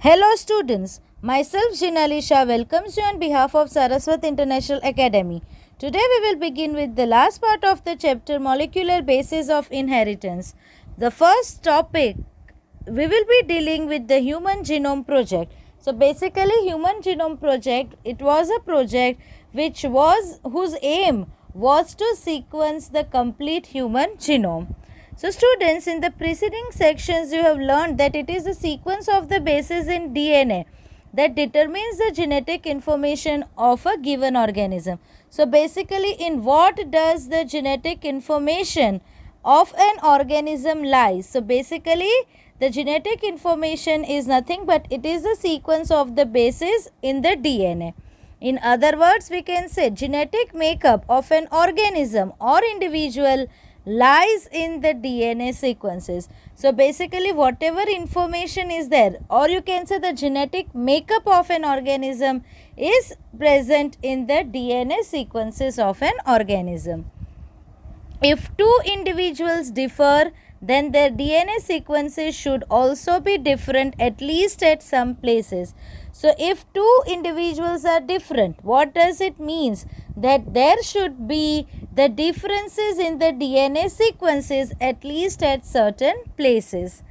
Hello students, myself Jinalisha welcomes you on behalf of Saraswat International Academy. Today we will begin with the last part of the chapter Molecular Basis of Inheritance. The first topic we will be dealing with the Human Genome Project. So basically Human Genome Project, it was a project whose aim was to sequence the complete human genome. So students, in the preceding sections you have learned that it is the sequence of the bases in DNA that determines the genetic information of a given organism. So basically, in what does the genetic information of an organism lies? So basically, the genetic information is nothing but it is the sequence of the bases in the DNA. In other words, we can say genetic makeup of an organism or individual lies in the DNA sequences. So basically whatever information is there, or you can say the genetic makeup of an organism is present in the DNA sequences of an organism. If two individuals differ, then their DNA sequences should also be different, at least at some places. So if two individuals are different, what does it mean? That there should be the differences in the DNA sequences at least at certain places.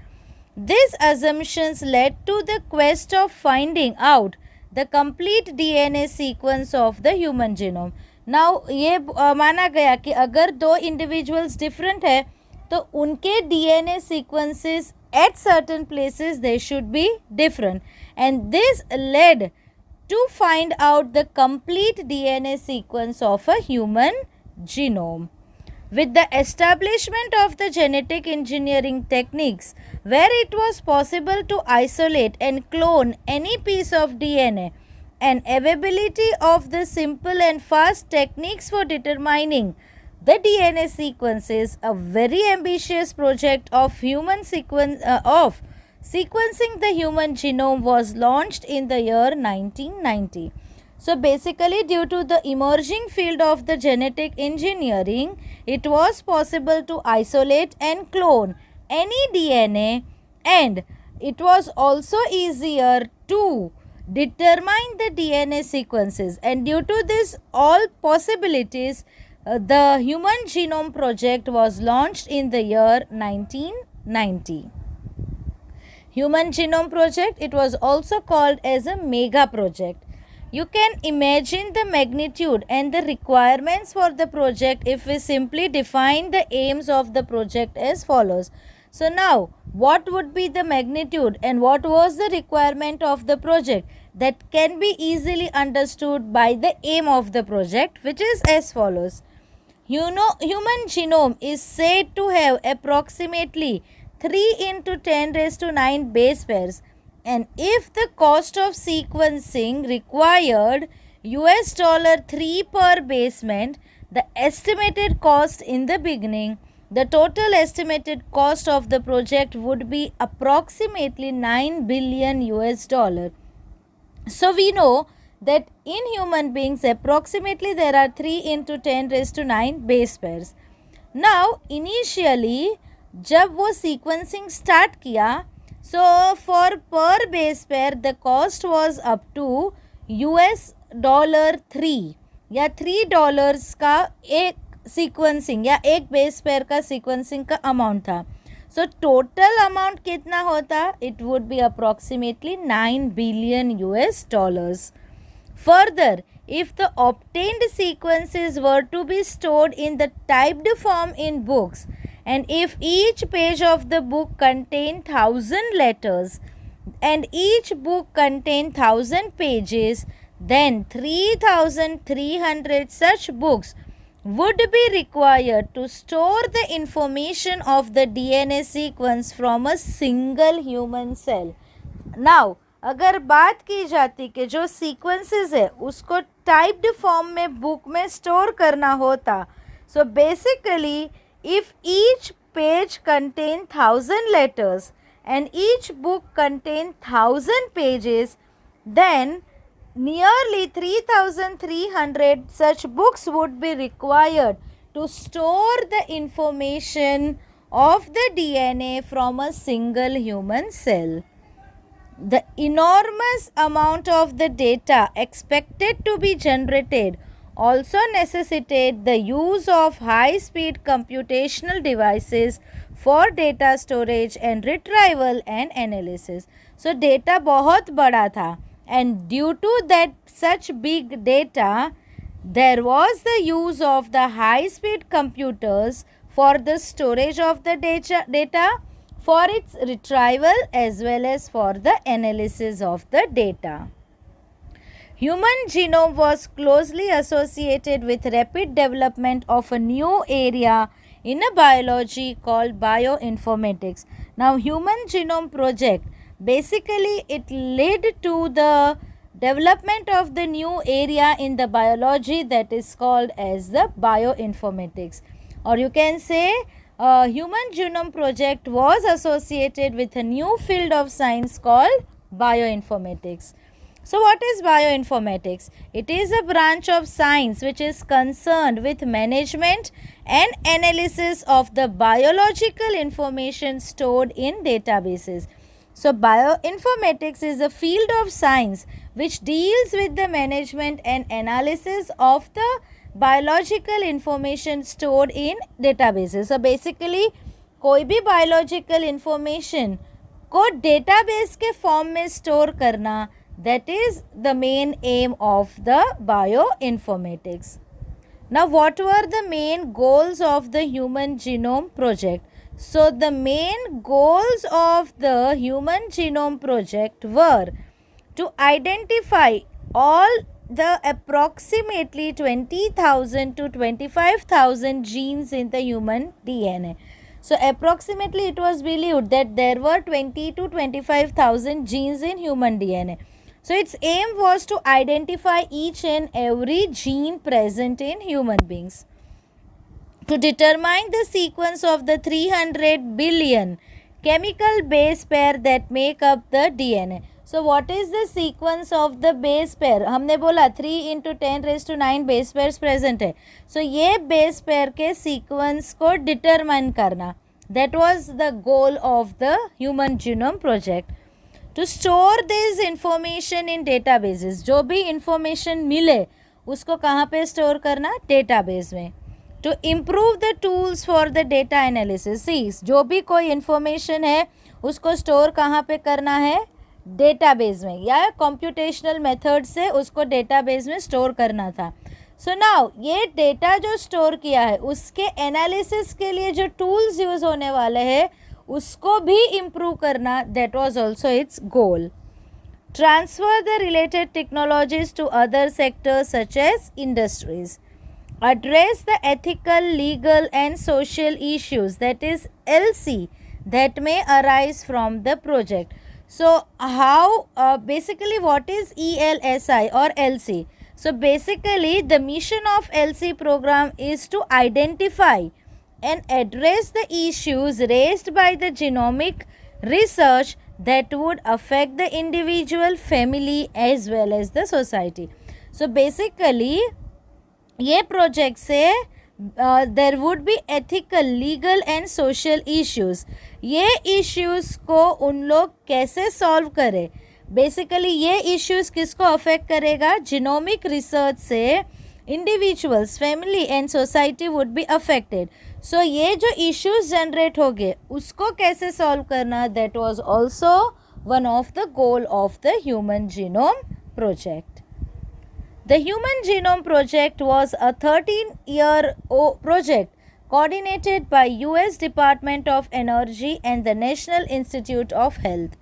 These assumptions led to the quest of finding out the complete DNA sequence of the human genome. Now ये माना गया कि अगर दो individuals different है तो उनके DNA sequences at certain places they should be different, and this led to find out the complete DNA sequence of a human genome. With the establishment of the genetic engineering techniques, where it was possible to isolate and clone any piece of DNA, and availability of the simple and fast techniques for determining the DNA sequences, a very ambitious project of sequencing the human genome was launched in the year 1990. So basically, due to the emerging field of the genetic engineering, it was possible to isolate and clone any DNA, and it was also easier to determine the DNA sequences, and due to this all possibilities, the Human Genome Project was launched in the year 1990. Human Genome Project, it was also called as a mega project. You can imagine the magnitude and the requirements for the project if we simply define the aims of the project as follows. So now, what would be the magnitude and what was the requirement of the project? That can be easily understood by the aim of the project, which is as follows. Human genome is said to have approximately 3 into 10 raised to 9 base pairs, and if the cost of sequencing required $3 per basement, the estimated cost in the beginning, the total estimated cost of the project would be approximately $9 billion. So we know that in human beings approximately there are 3 into 10 raised to 9 base pairs. Now initially जब वो sequencing start किया, so for per base pair the cost was up to $3 या $3 का एक sequencing या एक base pair का sequencing का amount था. So total amount कितना होता? It would be approximately $9 billion. Further, if the obtained sequences were to be stored in the typed form in books, and if each page of the book contained 1,000 letters and each book contained 1,000 pages, then 3,300 such books would be required to store the information of the DNA sequence from a single human cell. Now, अगर बात की जाती कि जो sequences है उसको typed form में book में स्टोर करना होता, so basically if each page contain 1,000 letters and each book contain 1,000 pages, then nearly 3,300 such books would be required to store the information of the DNA from a single human cell. The enormous amount of the data expected to be generated also necessitate the use of high-speed computational devices for data storage and retrieval and analysis. So data बहुत बड़ा था, and due to that such big data, there was the use of the high-speed computers for the storage of the data, for its retrieval as well as for the analysis of the data. Human genome was closely associated with rapid development of a new area in a biology called bioinformatics. Now, Human Genome Project, basically it led to the development of the new area in the biology that is called as the bioinformatics, or you can say Human Genome Project was associated with a new field of science called bioinformatics. So what is bioinformatics? It is a branch of science which is concerned with management and analysis of the biological information stored in databases. So bioinformatics is a field of science which deals with the management and analysis of the biological information stored in databases. So basically कोई भी biological information को database के form में store करना, that is the main aim of the bioinformatics. Now, what were the main goals of the Human Genome Project? So, the main goals of the Human Genome Project were to identify all the approximately 20,000 to 25,000 genes in the human DNA. So, approximately it was believed that there were 20 to 25,000 genes in human DNA. So, its aim was to identify each and every gene present in human beings. To determine the sequence of the 300 billion chemical base pair that make up the DNA. So, what is the sequence of the base pair? हमने बोला 3 into 10 raised to 9 base pairs present है. So, ये base pair के sequence को determine करना. That was the goal of the Human Genome Project. To store this information in databases, जो भी information मिले उसको कहाँ पे store करना? Database में. To improve the tools for the data analysis. See, जो भी कोई information है उसको store कहाँ पे करना है? Database में, या computational method से उसको database में store करना था. So now ये data जो store किया है उसके analysis के लिए जो tools use होने वाले हैं उसको भी improve करना, that was also its goal. Transfer the related technologies to other sectors such as industries. Address the ethical, legal and social issues, that is LC, that may arise from the project. So how basically what is ELSI or LC? So basically the mission of LC program is to identify and address the issues raised by the genomic research that would affect the individual, family as well as the society. So basically ये project से there would be ethical, legal and social issues. ये issues को उन लोग कैसे solve करें? Basically ये issues किसको अफेक्ट करेगा? जिनोमिक रिसर्च से individuals, family and society would be affected. So ये जो इश्यूज़ जनरेट हो गए उसको कैसे सॉल्व करना, that was also one of the goal of the human genome project. The Human Genome Project was a 13-year project coordinated by US Department of Energy and the National Institute of Health.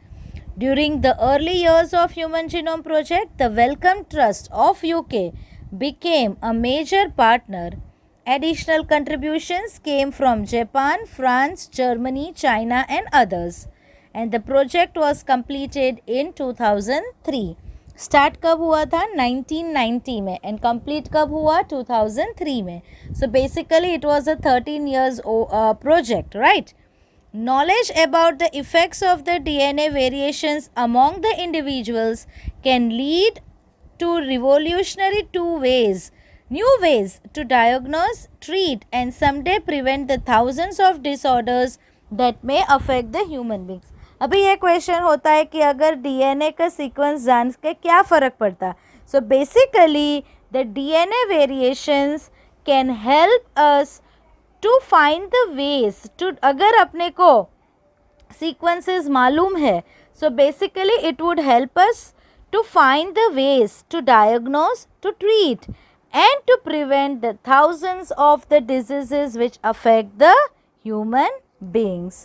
During the early years of Human Genome Project, the Wellcome Trust of UK became a major partner. Additional contributions came from Japan, France, Germany, China and others. And the project was completed in 2003. Start कब हुआ था? 1990 में, and complete कब हुआ? 2003 में. सो basically it was a 13 years project, right? Knowledge about the effects of the DNA variations among the individuals can lead to revolutionary new ways to diagnose, treat and someday prevent the thousands of disorders that may affect the human beings. अभी ये question होता है कि अगर DNA का sequence जान के क्या फ़र्क पड़ता. So basically the DNA variations can help us to find the ways to, अगर अपने को सीक्वेंसेस मालूम है, so basically it would help us to find the ways to diagnose, to treat, and to prevent the thousands of the diseases which affect the human beings.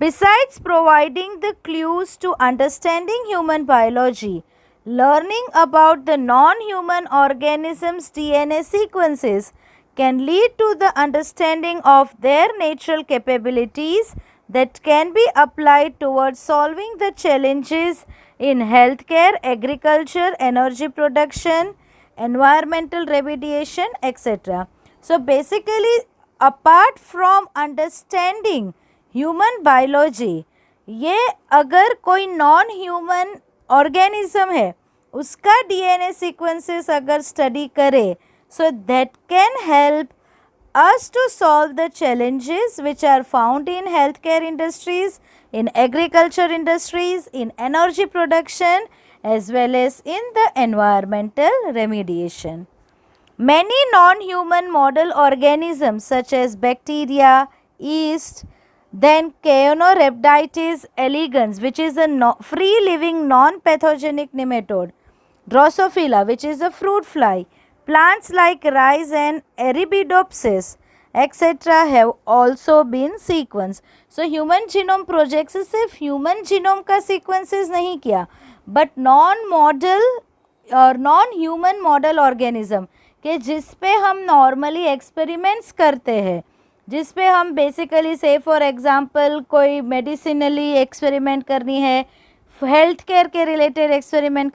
Besides providing the clues to understanding human biology, learning about the non-human organisms' DNA sequences can lead to the understanding of their natural capabilities that can be applied towards solving the challenges in healthcare, agriculture, energy production, environmental remediation, etc. So basically, apart from understanding human biology, ये अगर कोई non human organism है उसका DNA sequences अगर study करे, so that can help us to solve the challenges which are found in healthcare industries, in agriculture industries, in energy production, as well as in the environmental remediation. Many non-human model organisms such as bacteria, yeast, then Caenorhabditis elegans, which is a free-living non-pathogenic nematode, Drosophila, which is a fruit fly, plants like rice and Arabidopsis, etc. have also been sequenced. So human genome project से सिर्फ human genome का sequences नहीं किया, but non model और non human model organism के जिस पे हम नॉर्मली एक्सपेरिमेंट्स करते हैं, जिस पे हम बेसिकली से फॉर एग्जांपल कोई मेडिसिनली एक्सपेरिमेंट करनी है, हेल्थ केयर के रिलेटेड एक्सपेरिमेंट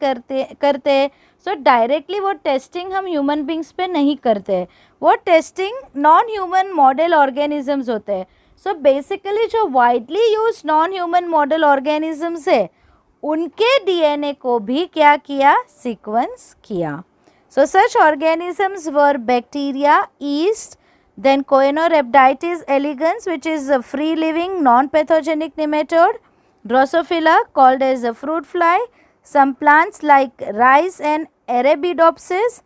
करते सो डायरेक्टली वो टेस्टिंग हम ह्यूमन बींग्स पे नहीं करते हैं, वो testing non human model organisms होते हैं. सो बेसिकली जो widely use non human model organisms है उनके डीएनए को भी क्या किया, सीक्वेंस किया. So such organisms were bacteria, yeast, then Caenorhabditis elegans, which is a free living non-pathogenic nematode, Drosophila, called as a fruit fly, some plants like rice and Arabidopsis,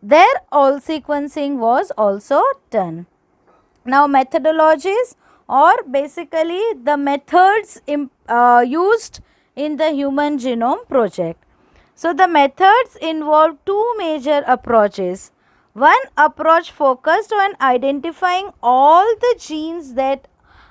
their all sequencing was also done. Now methodologies, or basically the methods used in the Human Genome Project. So the methods involve two major approaches. One approach focused on identifying all the genes that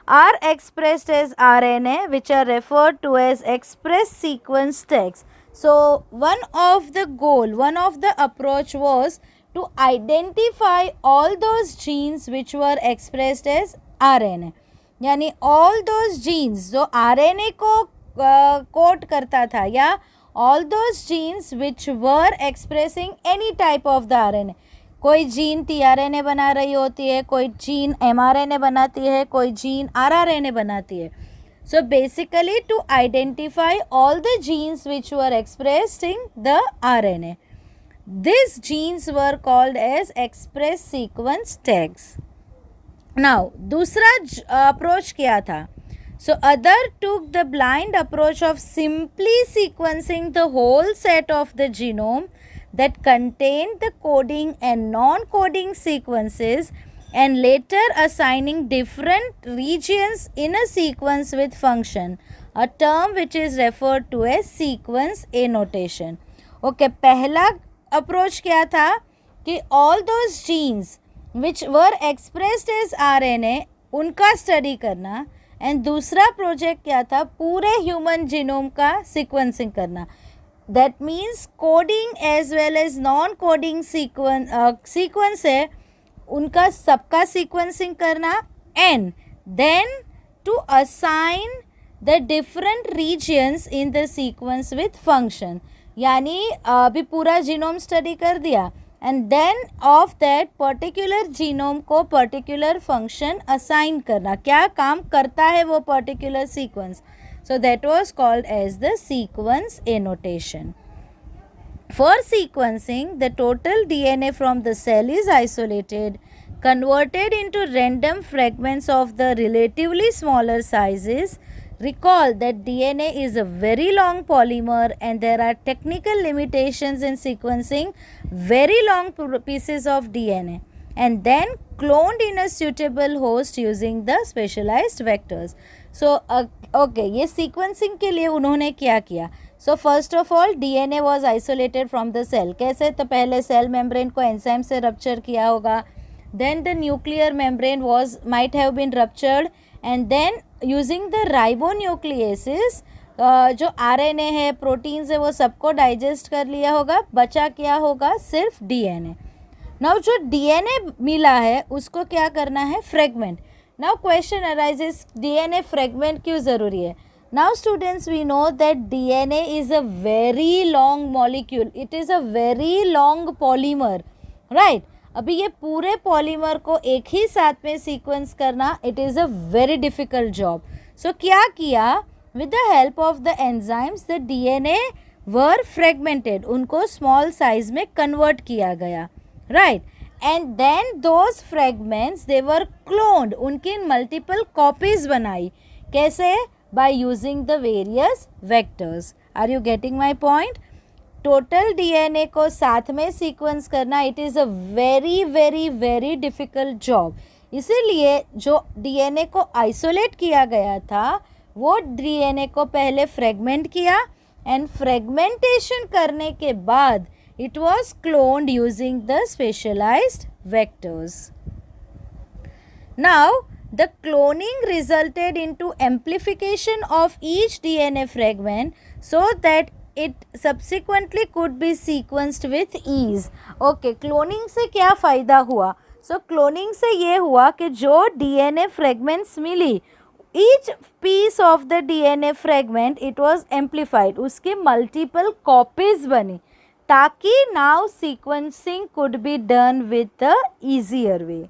are expressed as RNA, which are referred to as express sequence tags. So one of the approach was to identify all those genes which were expressed as RNA. यानी all those genes जो RNA को code करता था, या all those genes which were expressing any type of the RNA. कोई gene tRNA बना रही होती है, कोई जीन एमआरएनए बनाती है, कोई जीन आरआरएनए बनाती है. So basically to identify all the genes which were expressing the RNA, this genes were called as express sequence tags. Now दूसरा अप्रोच क्या था? So other took the blind approach of simply sequencing the whole set of the genome that contained the coding and non-coding sequences, and later assigning different regions in a sequence with function, a term which is referred to as sequence annotation. Okay, पहला approach क्या था कि all those genes which were expressed as RNA उनका study करना, and दूसरा project क्या था, पूरे ह्यूमन जीनोम का सीक्वेंसिंग करना. That means coding as well as non-coding sequence है उनका सबका sequencing करना, and then to assign the different regions in the sequence with function. यानी अभी पूरा जीनोम स्टडी कर दिया, and then of that particular genome को particular function assign करना, क्या काम करता है वो particular sequence. So that was called as the sequence annotation. For sequencing, the total DNA from the cell is isolated, converted into random fragments of the relatively smaller sizes, Recall that DNA is a very long polymer and there are technical limitations in sequencing very long pieces of DNA and then cloned in a suitable host using the specialized vectors. So, okay, ये sequencing के लिए उन्होंने क्या किया? So, first of all, DNA was isolated from the cell. कैसे? तो पहले cell membrane को enzyme से rupture किया होगा. Then the nuclear membrane might have been ruptured and then using the ribonucleases जो RNA है प्रोटीन्स है वो सबको डाइजेस्ट कर लिया होगा. बचा क्या होगा? सिर्फ DNA. नाउ जो DNA मिला है उसको क्या करना है? Fragment. Now question arises, DNA fragment क्यों ज़रूरी है? Now students we know that DNA is a very long molecule, it is a very long polymer, right. अभी ये पूरे पॉलीमर को एक ही साथ में सीक्वेंस करना it is a very difficult job. So क्या किया? With the help of the enzymes the DNA were fragmented, उनको स्मॉल साइज में कन्वर्ट किया गया, right. And then those fragments they were cloned, उनकी मल्टीपल कॉपीज बनाई. कैसे? By using the various vectors. Are you getting my point? Total DNA को साथ में सीक्वेंस करना it is a very very very difficult job. इसीलिए जो DNA को आइसोलेट किया गया था वो DNA को पहले फ्रेगमेंट किया एंड फ्रेगमेंटेशन करने के बाद it was cloned using the specialized vectors. Now, the cloning resulted into amplification of each DNA fragment so that it subsequently could be sequenced with ease. Okay, cloning से क्या फ़ायदा हुआ? So, cloning से ये हुआ कि जो DNA fragments milli, each piece of the DNA fragment it was amplified, उसकी multiple copies बनी ताकि now sequencing could be done with a easier way.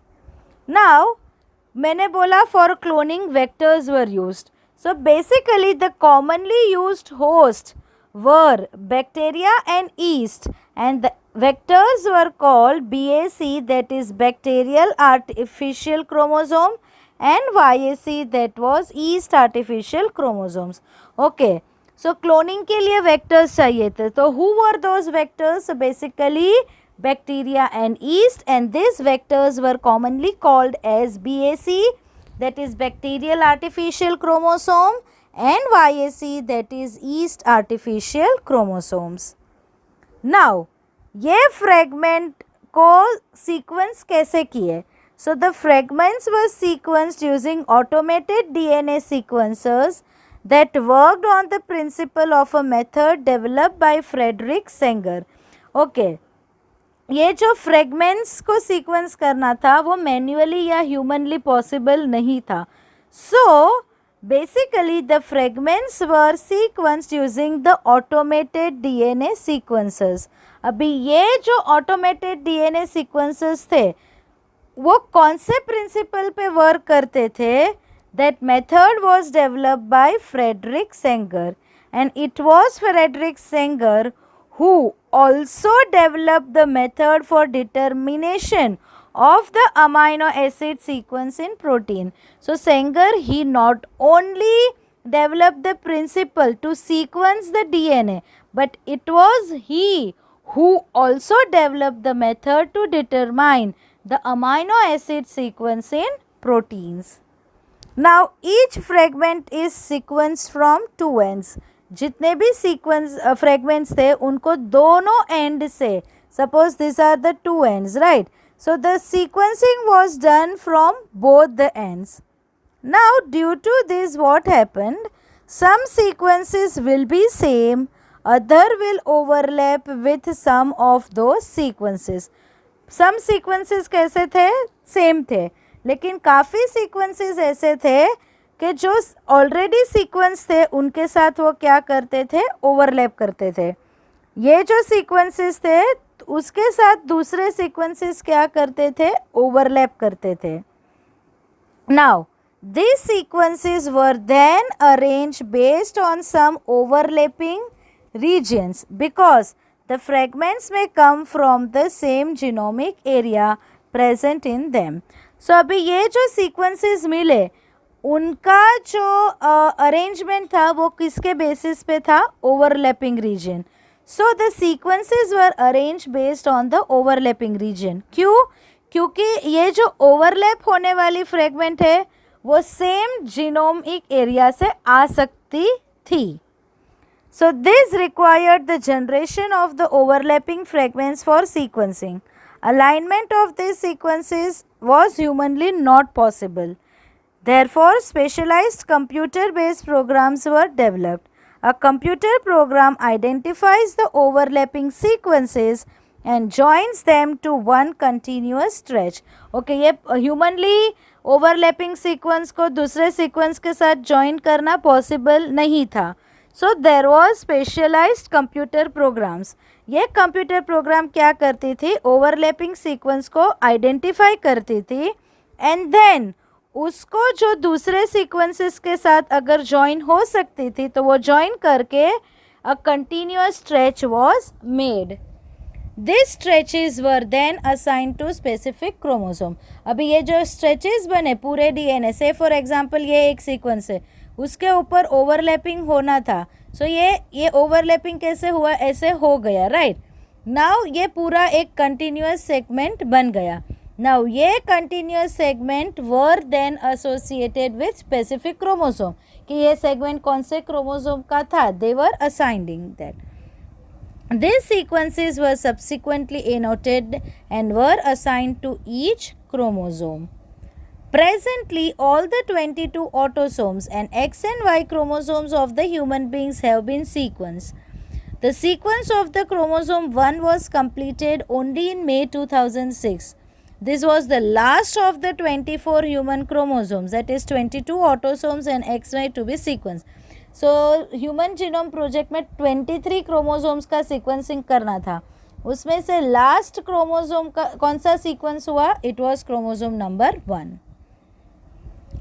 Now, मैंने बोला for cloning vectors were used. So, basically the commonly used host were bacteria and yeast and the vectors were called BAC, that is bacterial artificial chromosome, and YAC, that was yeast artificial chromosomes. Okay. So, cloning के लिए vectors चाहिए थे. तो who were those vectors? So, basically bacteria and yeast, and these vectors were commonly called as BAC, that is bacterial artificial chromosome, and YAC, that is yeast artificial chromosomes. Now, ये fragment को sequence कैसे किए? So, the fragments were sequenced using automated DNA sequencers that worked on the principle of a method developed by Frederick Sanger. Okay, ये जो fragments को sequence करना था वो मैन्युअली या ह्यूमनली पॉसिबल नहीं था. सो basically the fragments were sequenced using the automated DNA सीक्वेंसर्स. अभी ये जो ऑटोमेटेड DNA सीक्वेंसर्स थे वो कौन से प्रिंसिपल पे वर्क करते थे? That method was developed by Frederick Sanger, and it was Frederick Sanger who also developed the method for determination of the amino acid sequence in protein. So, Sanger, he not only developed the principle to sequence the DNA, but it was he who also developed the method to determine the amino acid sequence in proteins. Now, each fragment is sequenced from two ends. जितने भी sequence fragments थे उनको दोनों end से, suppose these are the two ends, right? So, the sequencing was done from both the ends. Now, due to this what happened? Some sequences will be same, other will overlap with some of those sequences. Some sequences कैसे थे? Same थे. लेकिन काफ़ी sequences ऐसे थे कि जो already sequence थे उनके साथ वो क्या करते थे? ओवरलैप करते थे. ये जो सीक्वेंसेस थे उसके साथ दूसरे सीक्वेंसेस क्या करते थे? ओवरलैप करते थे. Now these sequences were then arranged based on some overlapping regions because the fragments may come from the same genomic area present in them. So, अभी ये जो सीक्वेंसेस मिले उनका जो अरेंजमेंट था वो किसके बेसिस पे था? Overlapping region. So the sequences were arrange based on the overlapping region. क्यों? क्योंकि ये जो ओवरलैप होने वाली फ्रेगमेंट है वो सेम जीनोमिक एरिया से आ सकती थी. So this required the generation of the overlapping fragments for sequencing. Alignment of these sequences was humanly not possible. Therefore, specialized computer-based programs were developed. A computer program identifies the overlapping sequences and joins them to one continuous stretch. Okay, ये humanly overlapping sequence को दूसरे sequence के साथ join करना possible नहीं था. So there was specialized computer programs. ये computer program क्या करती थी? ओवरलैपिंग सीक्वेंस को आइडेंटिफाई करती थी एंड देन उसको जो दूसरे सीक्वेंसेस के साथ अगर ज्वाइन हो सकती थी तो वो ज्वाइन करके a continuous stretch was made. This stretches were then assign to specific chromosome. अभी ये जो स्ट्रेचेस बने पूरे डीएनए से, फॉर एग्जांपल ये एक सीक्वेंस है, उसके ऊपर ओवरलैपिंग होना था. सो ये ओवरलैपिंग कैसे हुआ? ऐसे हो गया, राइट. नाउ ये पूरा एक कंटिन्यूअस सेगमेंट बन गया. नाउ ये continuous segment were then associated with specific chromosome. कि ये सेगमेंट कौन से क्रोमोसोम का था? They were assigning that. These sequences were subsequently annotated and were assigned to each chromosome. Presently, all the 22 autosomes and X and Y chromosomes of the human beings have been sequenced. The sequence of the chromosome 1 was completed only in May 2006. This was the last of the 24 human chromosomes, that is 22 autosomes and XY to be sequenced. So human genome project में 23 chromosomes का sequencing करना था. उसमें से last chromosome का कौन सा sequence हुआ? It was chromosome number 1.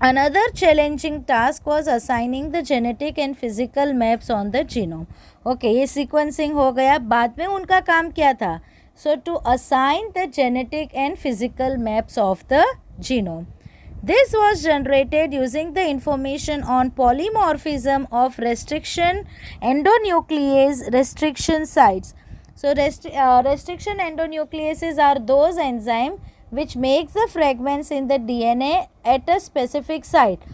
Another challenging task was assigning the genetic and physical maps on the genome. Okay, ये सीक्वेंसिंग हो गया. बाद में उनका काम क्या था? So to assign the genetic and physical maps of the genome. This was generated using the information on polymorphism of restriction endonuclease restriction sites. So restriction endonucleases are those enzymes which makes the fragments in the DNA at a specific site.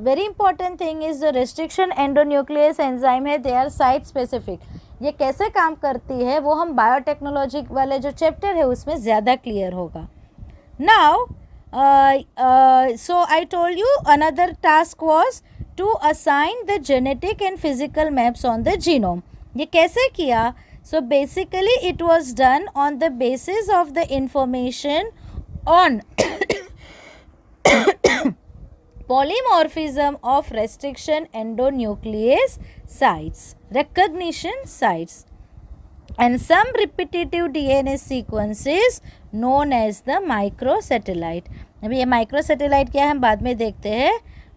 Very important thing is the restriction endonuclease enzyme है, they are site specific. ये कैसे काम करती है वो हम biotechnology वाले जो चैप्टर है उसमें ज़्यादा क्लियर होगा. Now so I told you another task was to assign the genetic and physical maps on the genome. ये कैसे किया? So basically it was done on the basis of the information on polymorphism of restriction endonuclease sites, recognition sites, and some repetitive DNA sequences known as the microsatellite. अभी ये microsatellite क्या है हम बाद में देखते हैं.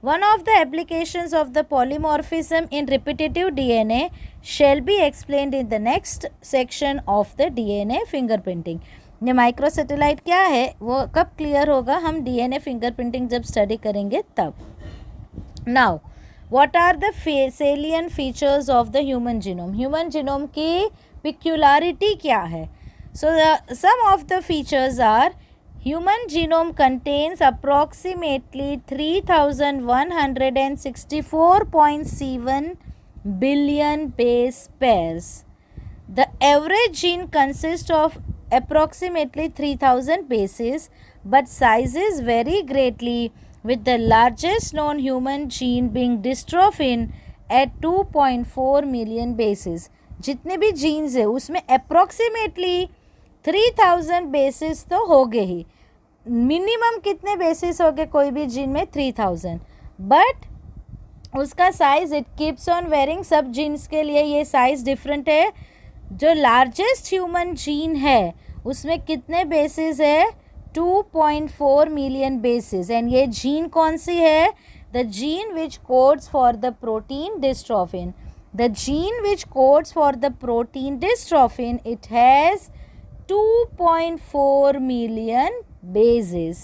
One of the applications of the polymorphism in repetitive DNA shall be explained in the next section of the DNA fingerprinting. ये microsatellite क्या है वो कब क्लियर होगा? हम DNA fingerprinting जब स्टडी करेंगे तब. Now, what are the salient features of the human genome? Human genome की peculiarity क्या है? So some of the features are: human genome contains approximately 3164.7 billion base pairs. The average gene consists of approximately 3000 bases, but sizes vary greatly, with the largest known human gene being dystrophin at 2.4 million bases. जितने भी jeans है उसमें approximately 3000 basis तो हो गए ही. Minimum कितने basis हो गए कोई भी जीन में? 3000. बट उसका size it keeps on varying. सब जीन्स के लिए ये साइज डिफरेंट है. जो लार्जेस्ट ह्यूमन जीन है उसमें कितने बेसिस है? 2.4 मिलियन बेसिस. एंड ये जीन कौन सी है? The gene which codes for the protein dystrophin. The gene which codes for the protein dystrophin, it has 2.4 million bases.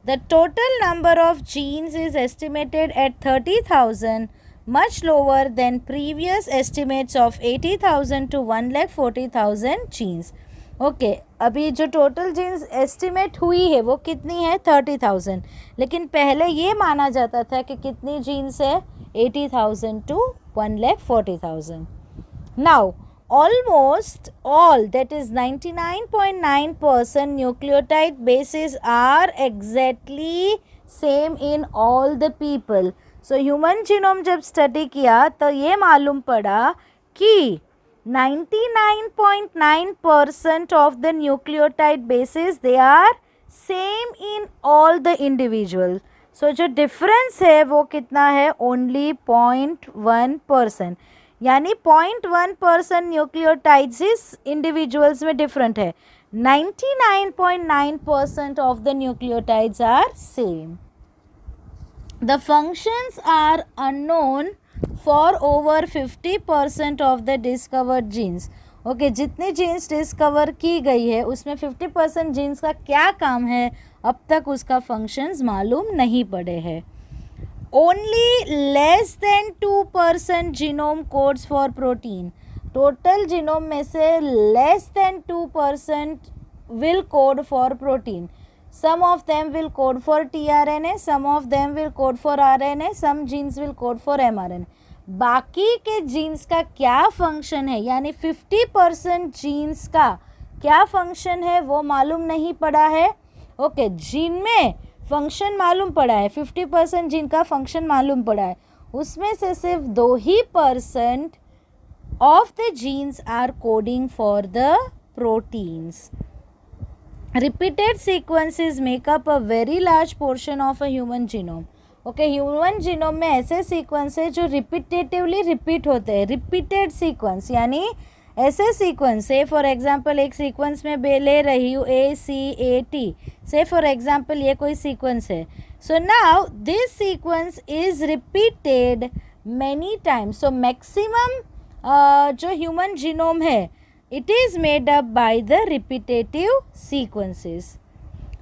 The total number of genes is estimated at 30,000, much lower than previous estimates of 80,000 to 1,40,000 genes. Okay अभी जो total jeans estimate हुई है वो कितनी है 30,000, लेकिन पहले ये माना जाता था कि कितनी जीन्स है 80,000 to 1,40,000. Now almost all, that is 99.9% nucleotide bases are exactly same in all the people. So human genome जब स्टडी किया तो ये मालूम पड़ा कि 99.9% of the nucleotide bases they are same in all the individual. So जो difference है वो कितना है only 0.1%, यानी 0.1% न्यूक्लियोटाइड्स इस इंडिविजुअल्स में डिफरेंट है. 99.9% of the nucleotides are same. The functions are unknown for over 50% of the discovered genes. Okay जितनी जीन्स डिस्कवर की गई है उसमें 50% जीन्स का क्या काम है अब तक उसका फंक्शंस मालूम नहीं पड़े हैं. Only less than 2% genome codes for protein. Total genome में से less than 2% will code for protein. Some of them will code for tRNA, some of them will code for RNA, some genes will code for mRNA. बाकी के jeans का क्या function है, यानी 50% jeans का क्या फंक्शन है वो मालूम नहीं पड़ा है. ओके जीन में फंक्शन मालूम पड़ा है, 50% जिनका फंक्शन मालूम पड़ा है उसमें से सिर्फ 2% of the genes are coding for the proteins. Repeated sequences make up a very large portion of a human genome. Okay human genome में ऐसे सीक्वेंस है जो रिपीटेटिवली रिपीट होते हैं. रिपीटेड सीक्वेंस यानी ऐसे सीक्वेंस से फॉर एग्जांपल एक सीक्वेंस में ले रही हूँ ACAT से फॉर एग्जांपल ये कोई सीक्वेंस है. So now this sequence is repeated many times. So maximum जो ह्यूमन जीनोम है it is made up by the repetitive sequences.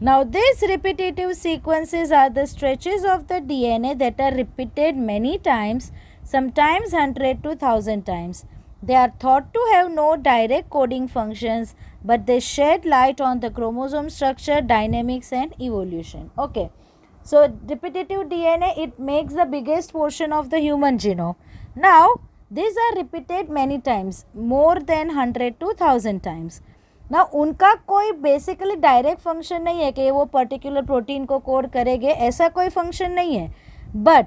Now this repetitive sequences are the stretches of the DNA that are repeated many times, sometimes 100 to 1,000 times. They are thought to have no direct coding functions, but they shed light on the chromosome structure, dynamics and evolution. Okay, so repetitive DNA, it makes the biggest portion of the human genome. Now, these are repeated many times, more than 100 to 1,000 times. Now, उनका कोई basically direct function नहीं है कि वो particular protein को code करेंगे, ऐसा कोई फंक्शन नहीं है, but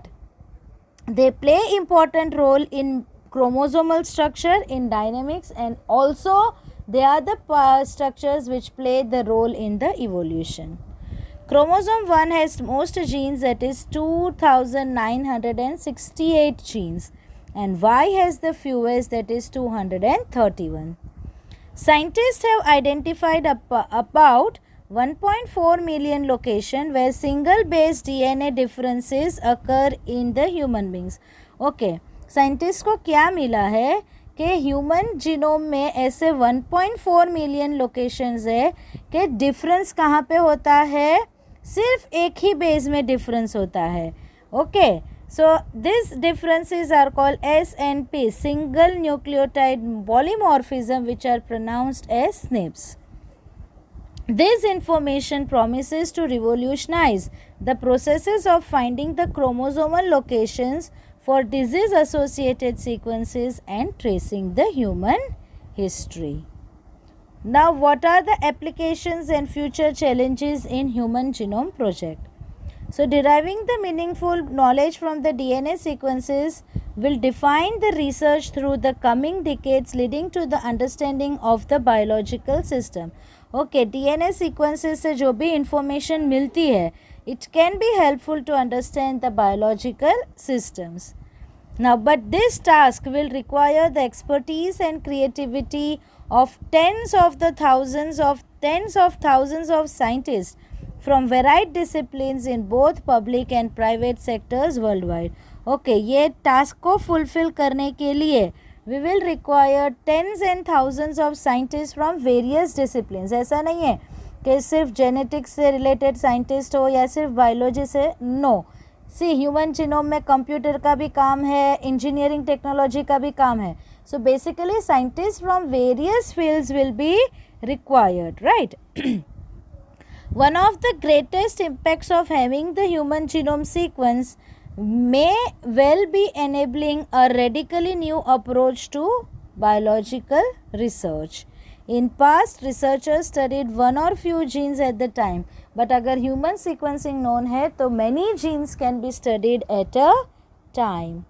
they play important role in chromosomal structure, in dynamics, and also they are the structures which play the role in the evolution. Chromosome 1 has most genes, that is 2,968 genes, and Y has the fewest, that is 231. Scientists have identified about 1.4 million locations where single base DNA differences occur in the human beings. Okay, scientist को क्या मिला है कि human genome में ऐसे 1.4 million locations है कि difference कहाँ पे होता है, सिर्फ एक ही बेस में डिफरेंस होता है. Okay so this differences are called SNP, single nucleotide polymorphism, which are pronounced as SNPs. This information promises to revolutionize the processes of finding the chromosomal locations for disease associated sequences and tracing the human history. Now, what are the applications and future challenges in Human Genome Project? So, deriving the meaningful knowledge from the DNA sequences will define the research through the coming decades, leading to the understanding of the biological system. Okay, DNA sequences से जो भी information मिलती है, it can be helpful to understand the biological systems. Now, but this task will require the expertise and creativity of tens of thousands of scientists from varied disciplines in both public and private sectors worldwide. Okay, ये task को fulfill करने के लिए we will require tens and thousands of scientists from various disciplines. ऐसा नहीं है कि सिर्फ जेनेटिक्स से रिलेटेड साइंटिस्ट हो या सिर्फ बायोलॉजी से, नो। सी ह्यूमन जीनोम में कंप्यूटर का भी काम है, इंजीनियरिंग टेक्नोलॉजी का भी काम है. So basically scientists from various fields will be required, right? One of the greatest impacts of having the human genome sequence may well be enabling a radically new approach to biological research. In past, researchers studied one or few genes at the time, but अगर human sequencing known है तो many genes can be studied at a time.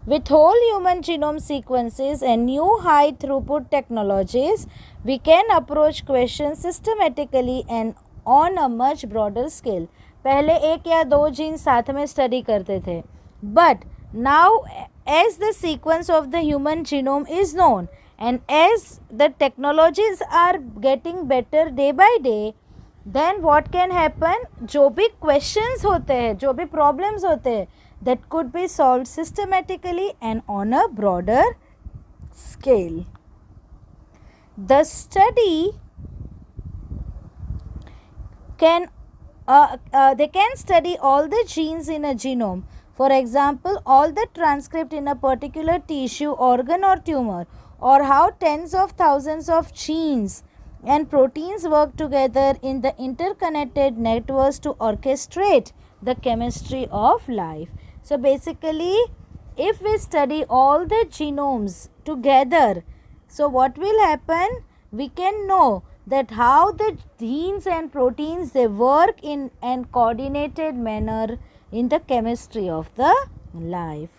With whole human genome sequences and new high throughput technologies, we can approach questions systematically and on a much broader scale. पहले एक या दो gene साथ में study करते थे, but now as the sequence of the human genome is known and as the technologies are getting better day by day, then what can happen, जो भी questions होते हैं, जो भी problems होते हैं, that could be solved systematically and on a broader scale. The study can they can study all the genes in a genome. For example, all the transcript in a particular tissue, organ or tumor, or how tens of thousands of genes and proteins work together in the interconnected networks to orchestrate the chemistry of life. So basically, if we study all the genomes together, so what will happen? We can know that how the genes and proteins, they work in an coordinated manner in the chemistry of the life.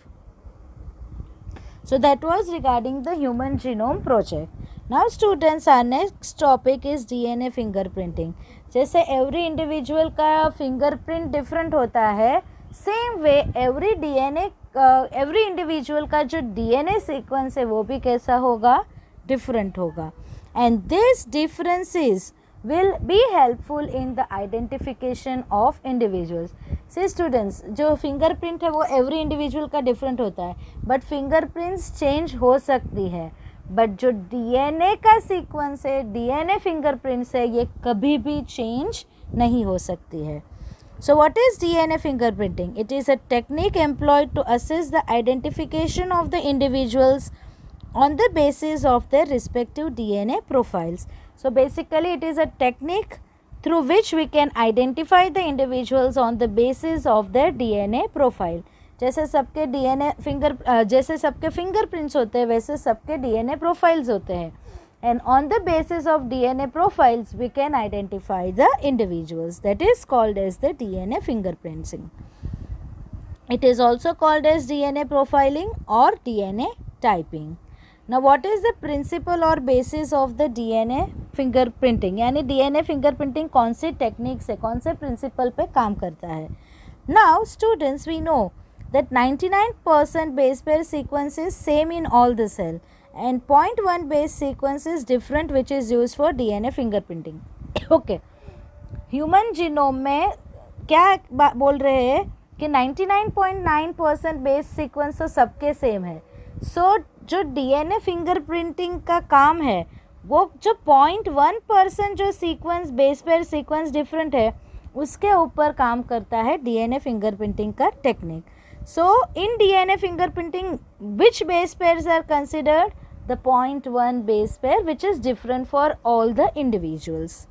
So that was regarding the human genome project. Now students, our next topic is DNA fingerprinting. जैसे every individual का fingerprint different होता है, same way every individual का जो DNA sequence है वो भी कैसा होगा, different होगा. And these differences will be helpful in the identification of individuals. See students, जो fingerprint है वो every individual का different होता है, but fingerprints change हो सकती है, but जो DNA का sequence है, DNA fingerprints है, ये कभी भी change नहीं हो सकती है. So what is DNA fingerprinting? It is a technique employed to assess the identification of the individuals on the basis of their respective DNA profiles. So basically it is a technique through which we can identify the individuals on the basis of their DNA profile. जैसे सबके जैसे सबके fingerprints होते हैं, वैसे सबके DNA profiles होते हैं. And on the basis of DNA profiles, we can identify the individuals. That is called as the DNA fingerprinting. It is also called as DNA profiling or DNA typing. Now what is the principle or basis of the DNA fingerprinting? यानी DNA fingerprinting कौन सी techniques है, कौन से principle पे काम करता है? Now students, we know that 99% base pair sequence is same in all the cell and 0.1 base sequence is different, which is used for DNA fingerprinting. Okay, human genome में क्या बोल रहे हैं कि 99.9% बेस सीक्वेंस तो सबके सेम है. सो जो DNA फिंगरप्रिंटिंग का काम है वो जो 0.1% जो sequence base pair sequence different है उसके ऊपर काम करता है DNA फिंगरप्रिंटिंग का technique. So in DNA fingerprinting which base pairs are considered? The 0.1 base pair, which is different for all the individuals.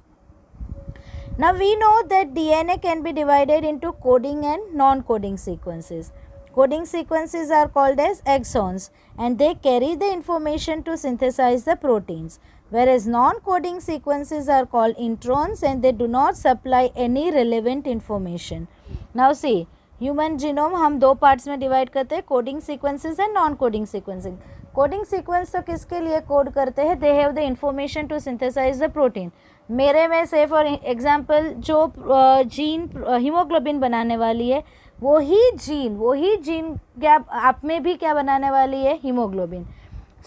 Now we know that DNA can be divided into coding and non-coding sequences. Coding sequences are called as exons and they carry the information to synthesize the proteins, whereas non-coding sequences are called introns and they do not supply any relevant information. Now see, human genome हम दो parts में divide करते हैं, coding sequences and non coding sequencing. Coding sequence तो किसके लिए code करते हैं? They have the information to synthesize the protein. मेरे में से फॉर एग्जांपल जो जीन हीमोग्लोबिन बनाने वाली है वही जीन क्या आप में भी क्या बनाने वाली है? हीमोग्लोबिन.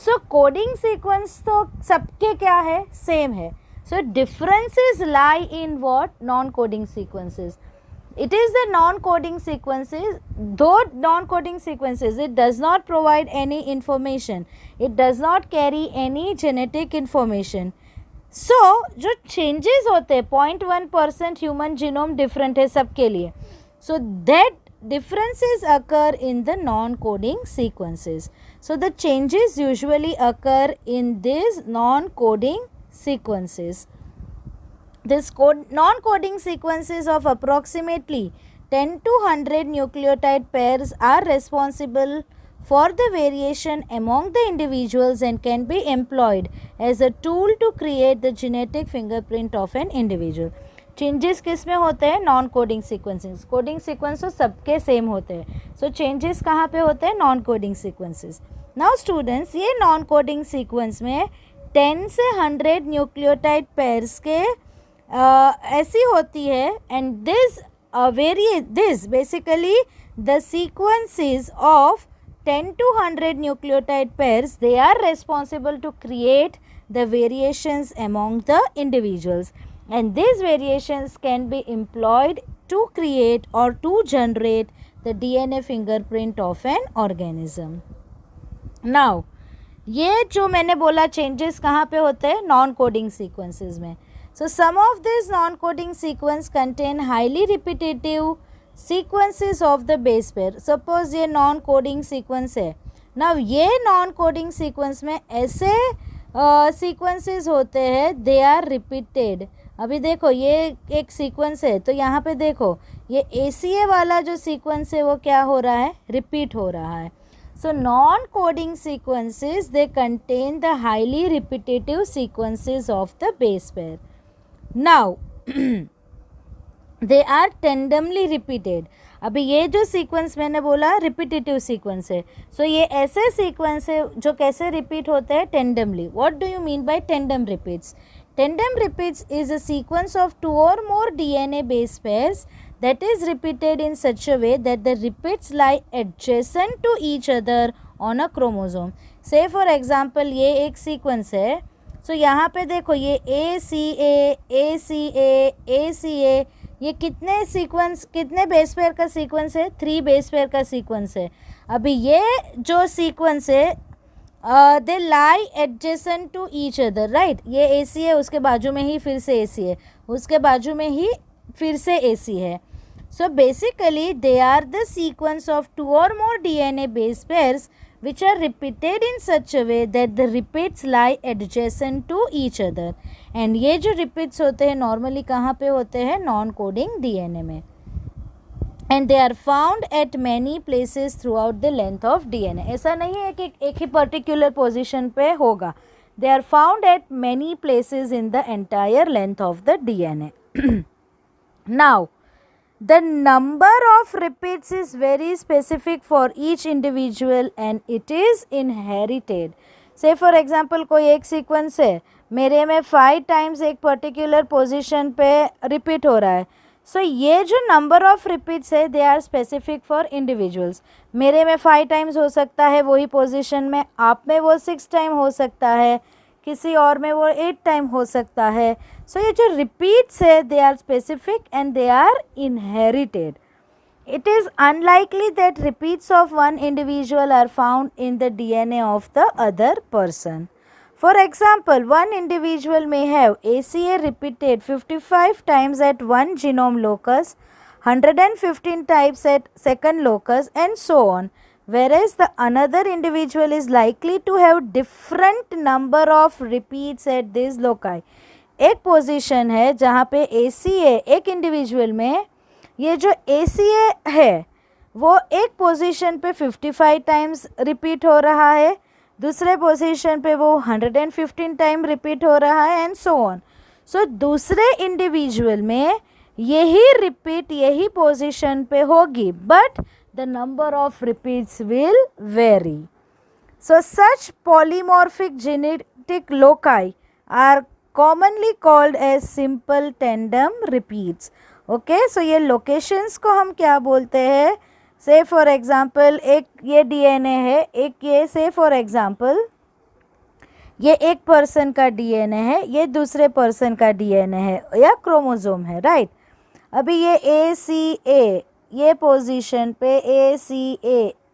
सो कोडिंग सीक्वेंस तो सबके क्या है? सेम है. So differences lie in what? Non coding sequences. It is the non-coding sequences, though non-coding sequences, it does not provide any information. It does not carry any genetic information. सो जो changes होते हैं 0.1% human genome different है सबके लिए. So that differences occur in the non-coding sequences. So the changes usually occur in these non-coding sequences. This non-coding sequences of approximately 10 to 100 nucleotide pairs are responsible for the variation among the individuals and can be employed as a tool to create the genetic fingerprint of an individual. Changes किस में होते हैं? Non coding sequences. Coding sequence तो सबके same होते हैं. सो changes कहाँ पे होते हैं? Non coding sequences. Now students, ये नॉन कोडिंग सीक्वेंस में 10 से 100 न्यूक्लियोटाइड पेयर्स के ऐसी होती है. And this basically the sequences of 10 to 100 nucleotide pairs, they are responsible to create the variations among the individuals. And these variations can be employed to create or to generate the DNA fingerprint of an organism. Now, ये जो मैंने बोला changes कहाँ पे होते हैं? Non coding sequences में. So some of these non-coding sequence contain highly repetitive sequences of the base pair. Suppose ये non-coding sequence है. Now ये non-coding sequence में ऐसे sequences होते हैं, they are repeated. अभी देखो ये एक सीक्वेंस है, तो यहाँ पे देखो ये ACA वाला जो सीक्वेंस है वो क्या हो रहा है? रिपीट हो रहा है. So non-coding sequences, they contain the highly repetitive sequences of the base pair. Now they are tandemly repeated. अभी ये जो सीक्वेंस मैंने बोला रिपीटेटिव सीक्वेंस है. सो ये ऐसे सीक्वेंस है जो कैसे रिपीट होते हैं? Tandemly. What do you mean by tandem repeats? Tandem repeats is a sequence of 2 or more DNA base pairs that is repeated in such a way that the repeats lie adjacent to each other on a chromosome. Say for example ये एक sequence है. So यहाँ पे देखो ये ACA, ACA, ACA, ये कितने sequence, कितने बेस पेयर का सीक्वेंस है? 3 बेस पेयर का सीक्वेंस है. अभी ये जो सीक्वेंस है they lie adjacent to each other, right. ये ए सी है, उसके बाजू में ही फिर से ए सी है, उसके बाजू में ही फिर से ए सी है. So basically they are the sequence of 2 और more DNA base pairs which are repeated in such a way that the repeats lie adjacent to each other. and ये जो repeats होते हैं नॉर्मली कहाँ पे होते हैं? नॉन कोडिंग DNA में. and they are found at many places throughout the length of DNA. ऐसा नहीं है कि एक ही पर्टिकुलर पोजीशन पे होगा. they are found at many places in the entire length of the DNA. Now the number of repeats is very specific for each individual and it is inherited. Say for example कोई एक sequence है, मेरे में 5 times एक particular position पे repeat हो रहा है. सो ये जो नंबर ऑफ रिपीट्स है they are specific for individuals. मेरे में 5 टाइम्स हो सकता है वही पोजीशन में, आप में वो 6 टाइम हो सकता है, किसी और में वो 8 टाइम हो सकता है. सो ये जो रिपीट्स है they are specific and they are inherited. It is unlikely that repeats of one individual are found in the DNA of the other person. For example, one individual may have ACA repeated 55 times at one genome locus, 115 times at second locus, and so on. Whereas the another individual is likely to have different number of repeats at these loci. एक position है जहाँ पे ACA एक individual में, ये जो ACA है वो एक पोजीशन पे 55 टाइम्स रिपीट हो रहा है, दूसरे पोजीशन पे वो 115 टाइम रिपीट हो रहा है एंड सो ऑन. सो दूसरे इंडिविजुअल में यही रिपीट यही पोजीशन पे होगी, but the number of repeats will vary. So such polymorphic genetic loci are commonly called as simple tandem repeats. Okay, so ये लोकेशंस को हम क्या बोलते हैं? से फॉर एग्जांपल एक ये DNA है, एक ये से फॉर एग्जांपल ये एक पर्सन का DNA है, ये दूसरे पर्सन का DNA है या क्रोमोसोम है, राइट. अभी ये ACA ये पोजीशन पे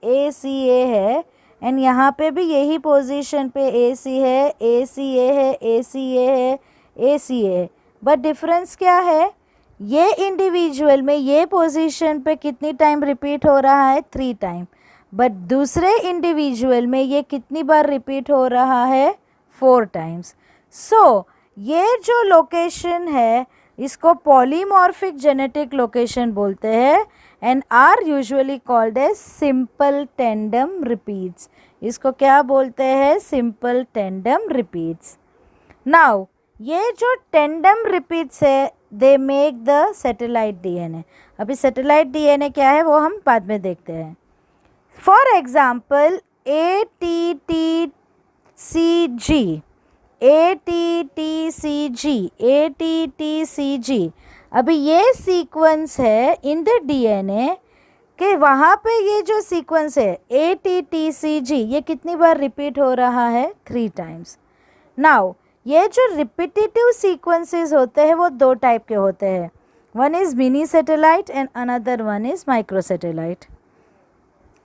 ACA है एंड यहाँ पे भी यही पोजीशन पे AC है, ACA है, ACA है, ACA, बट डिफरेंस क्या है, ये इंडिविजुअल में ये पोजीशन पे कितनी टाइम रिपीट हो रहा है, 3 टाइम, बट दूसरे इंडिविजुअल में ये कितनी बार रिपीट हो रहा है, 4 टाइम्स. सो ये जो लोकेशन है इसको पॉलीमॉर्फिक जेनेटिक लोकेशन बोलते हैं and are usually called as simple tandem repeats. इसको क्या बोलते हैं, सिंपल टेंडम रिपीट्स. नाउ ये जो टेंडम रिपीट्स है they make the satellite DNA. अभी सैटेलाइट डीएनए क्या है वो हम बाद में देखते हैं. For example ATTCG. अभी ये सीक्वेंस है इन द डीएनए कि वहाँ पे ये जो सीक्वेंस है ATTCG ये कितनी बार रिपीट हो रहा है, 3 टाइम्स. नाउ ये जो रिपीटेटिव सीक्वेंसेस होते हैं वो 2 टाइप के होते हैं. One is mini satellite and another one is micro satellite.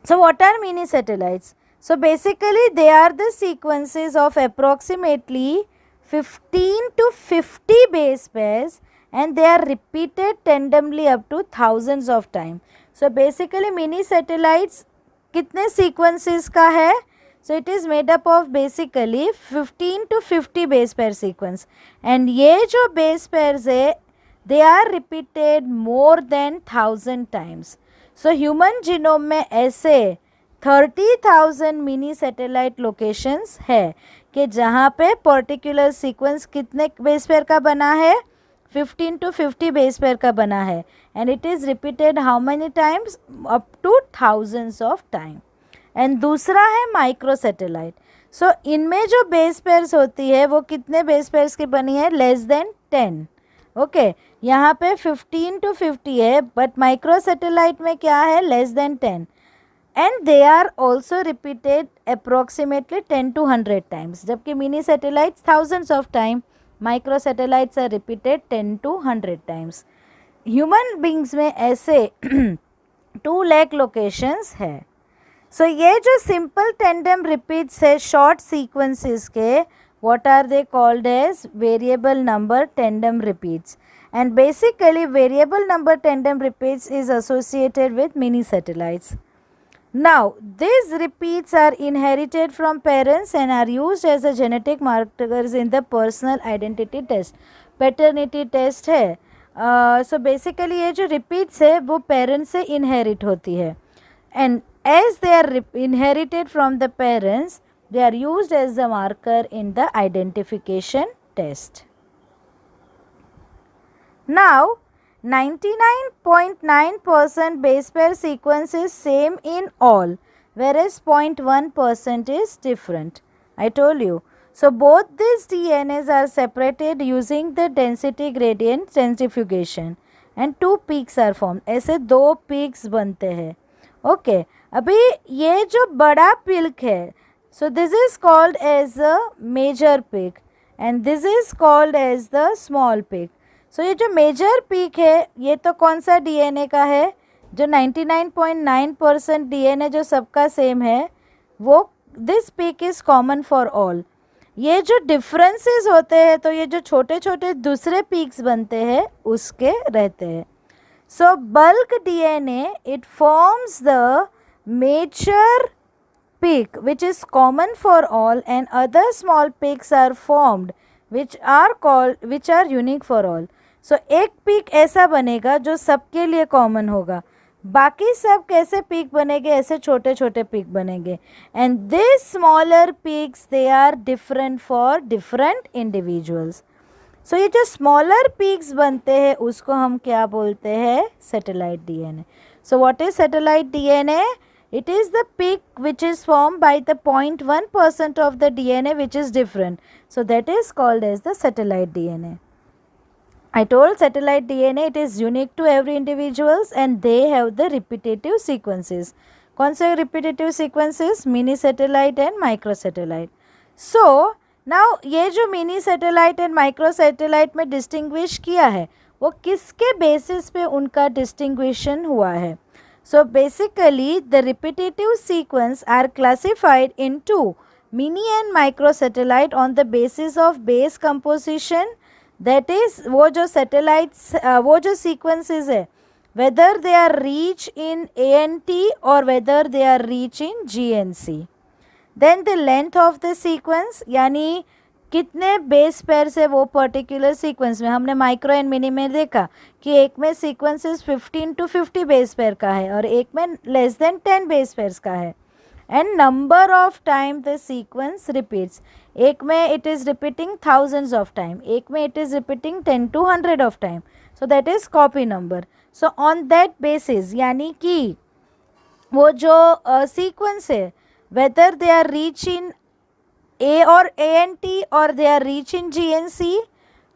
So what are mini satellites? So basically they are the sequences of approximately 15 to 50 base pairs and they are repeated tandemly up to thousands of times. So basically mini satellites कितने sequences का है? So it is made up of basically 15 to 50 base pair sequence and ये जो base pairs है they are repeated more than 1000 times. So human genome में ऐसे 30,000 mini satellite locations है कि जहाँ पे पर्टिकुलर सीक्वेंस कितने बेस पेयर का बना है, 15 to 50 बेस पेयर का बना है and it is repeated how many times, up two thousands of time. And दूसरा है माइक्रो सैटेलाइट. सो इनमें जो बेस पेयर्स होती है वो कितने बेस पेयर्स की बनी है, लेस देन 10. ओके यहाँ पे 15 to 50 है बट माइक्रो सैटेलाइट में क्या है, less than 10 and they are also repeated approximately 10 to 100 times. जबकि mini satellites thousands of time, micro satellites are repeated 10 to 100 times. Human beings में ऐसे 2 lakh लोकेशंस है. सो ये जो सिंपल टेंडम रिपीट्स है शॉर्ट सीक्वेंसेस के, what are they called as variable number tandem repeats, and basically variable number tandem repeats is associated with mini satellites. Now these repeats are inherited from parents and are used as a genetic markers in the personal identity test, paternity test है. So basically ये जो repeats है वो parents से inherit होती है and as they are inherited from the parents they are used as the marker in the identification test. Now 99.9% base pair sequence is same in all whereas 0.1% is different. I told you. So both these DNAs are separated using the density gradient centrifugation and 2 peaks are formed. ऐसे 2 peaks बनते हैं. Okay. अभी ये जो बड़ा peak है, so this is called as a major peak and this is called as the small peak. So ये जो major peak है ये तो कौन सा DNA का है, जो 99.9% DNA जो सबका सेम है वो this peak is common for all. ये जो differences होते हैं तो ये जो छोटे छोटे दूसरे peaks बनते हैं उसके रहते हैं. So bulk DNA it forms the major peak which is common for all and other small peaks are formed which are unique for all. So एक peak ऐसा बनेगा जो सबके लिए common होगा, बाकी सब कैसे peak बनेंगे, ऐसे छोटे छोटे peak बनेंगे and these smaller peaks they are different for different individuals. So ये जो smaller peaks बनते हैं उसको हम क्या बोलते हैं, satellite DNA. So what is satellite DNA? It is the peak which is formed by the 0.1% of the DNA which is different. So that is called as the satellite DNA. I told satellite DNA it is unique to every individuals and they have the repetitive sequences. कौन से repetitive sequences? Mini satellite and micro satellite. So now ये जो mini satellite and micro satellite में distinguish किया है वो किसके basis पे उनका distinguishing हुआ है? So basically the repetitive sequence are classified into mini and micro satellite on the basis of base composition, that is वो जो सैटेलाइट्स वो जो सीक्वेंसेस है whether they are rich in ANT और whether they are rich in GNC. Then the length of the sequence, यानी कितने base pairs है वो पर्टिकुलर सीक्वेंस में. हमने माइक्रो एंड मिनी में देखा कि एक में सीक्वेंसेस 15 to 50 बेस पेयर का है और एक में लेस देन 10 बेस पेयर्स का है. And number of time the sequence repeats, एक में it is repeating thousands of time, एक में it is repeating 10 to 100 of time. So that is copy number. So on that basis, यानी कि वो जो सीक्वेंस है whether they are reach in A or ANT or they are reach in GNC,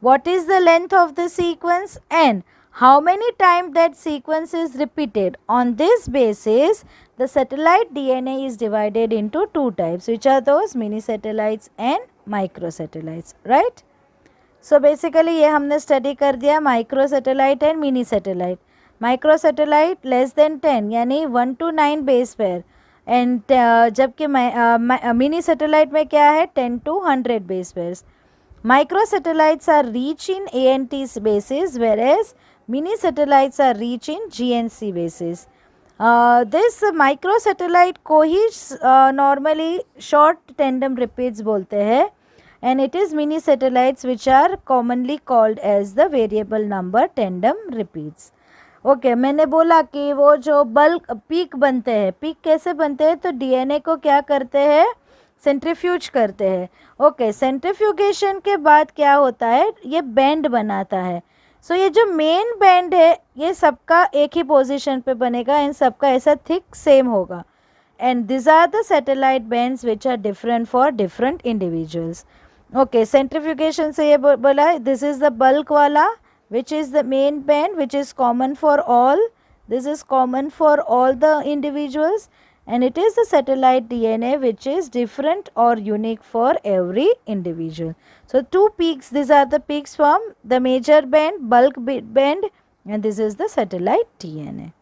what is the length of the sequence and how many times that sequence is repeated. On this basis, the satellite DNA is divided into two types, which are those mini satellites and microsatellites, right? So basically ये हमने study कर दिया micro satellite and mini satellite. Micro satellite less than 10 यानी 1 to 9 base pair and जबकि mini satellite में क्या है 10 to 100 base pairs. Micro satellites are rich in ANT basis whereas mini satellites are reach in GNC basis. This micro satellite को ही normally short tandem repeats बोलते हैं and it is mini satellites which are commonly called as the variable number tandem repeats. Okay मैंने बोला कि वो जो bulk peak बनते हैं, पीक कैसे बनते हैं, तो DNA को क्या करते हैं, सेंट्रीफ्यूज करते हैं. ओके सेंट्रीफ्यूगेशन के बाद क्या होता है, ये बैंड बनाता है. सो ये जो मेन बैंड है ये सबका एक ही पोजीशन पे बनेगा एंड सबका ऐसा थिक सेम होगा. And this are the satellite bands which are different for different individuals. Okay centrifugation से ये बोला है दिस इज़ द बल्क वाला which is the main band which is common for all. This is common for all the individuals and it is the satellite DNA which is different or unique for every individual. So two peaks, these are the peaks from the major band, bulk band, and this is the satellite DNA.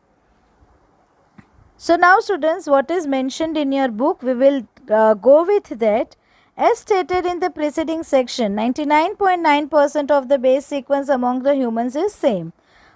So now students, what is mentioned in your book, we will go with that. As stated in the preceding section, 99.9% of the base sequence among the humans is same.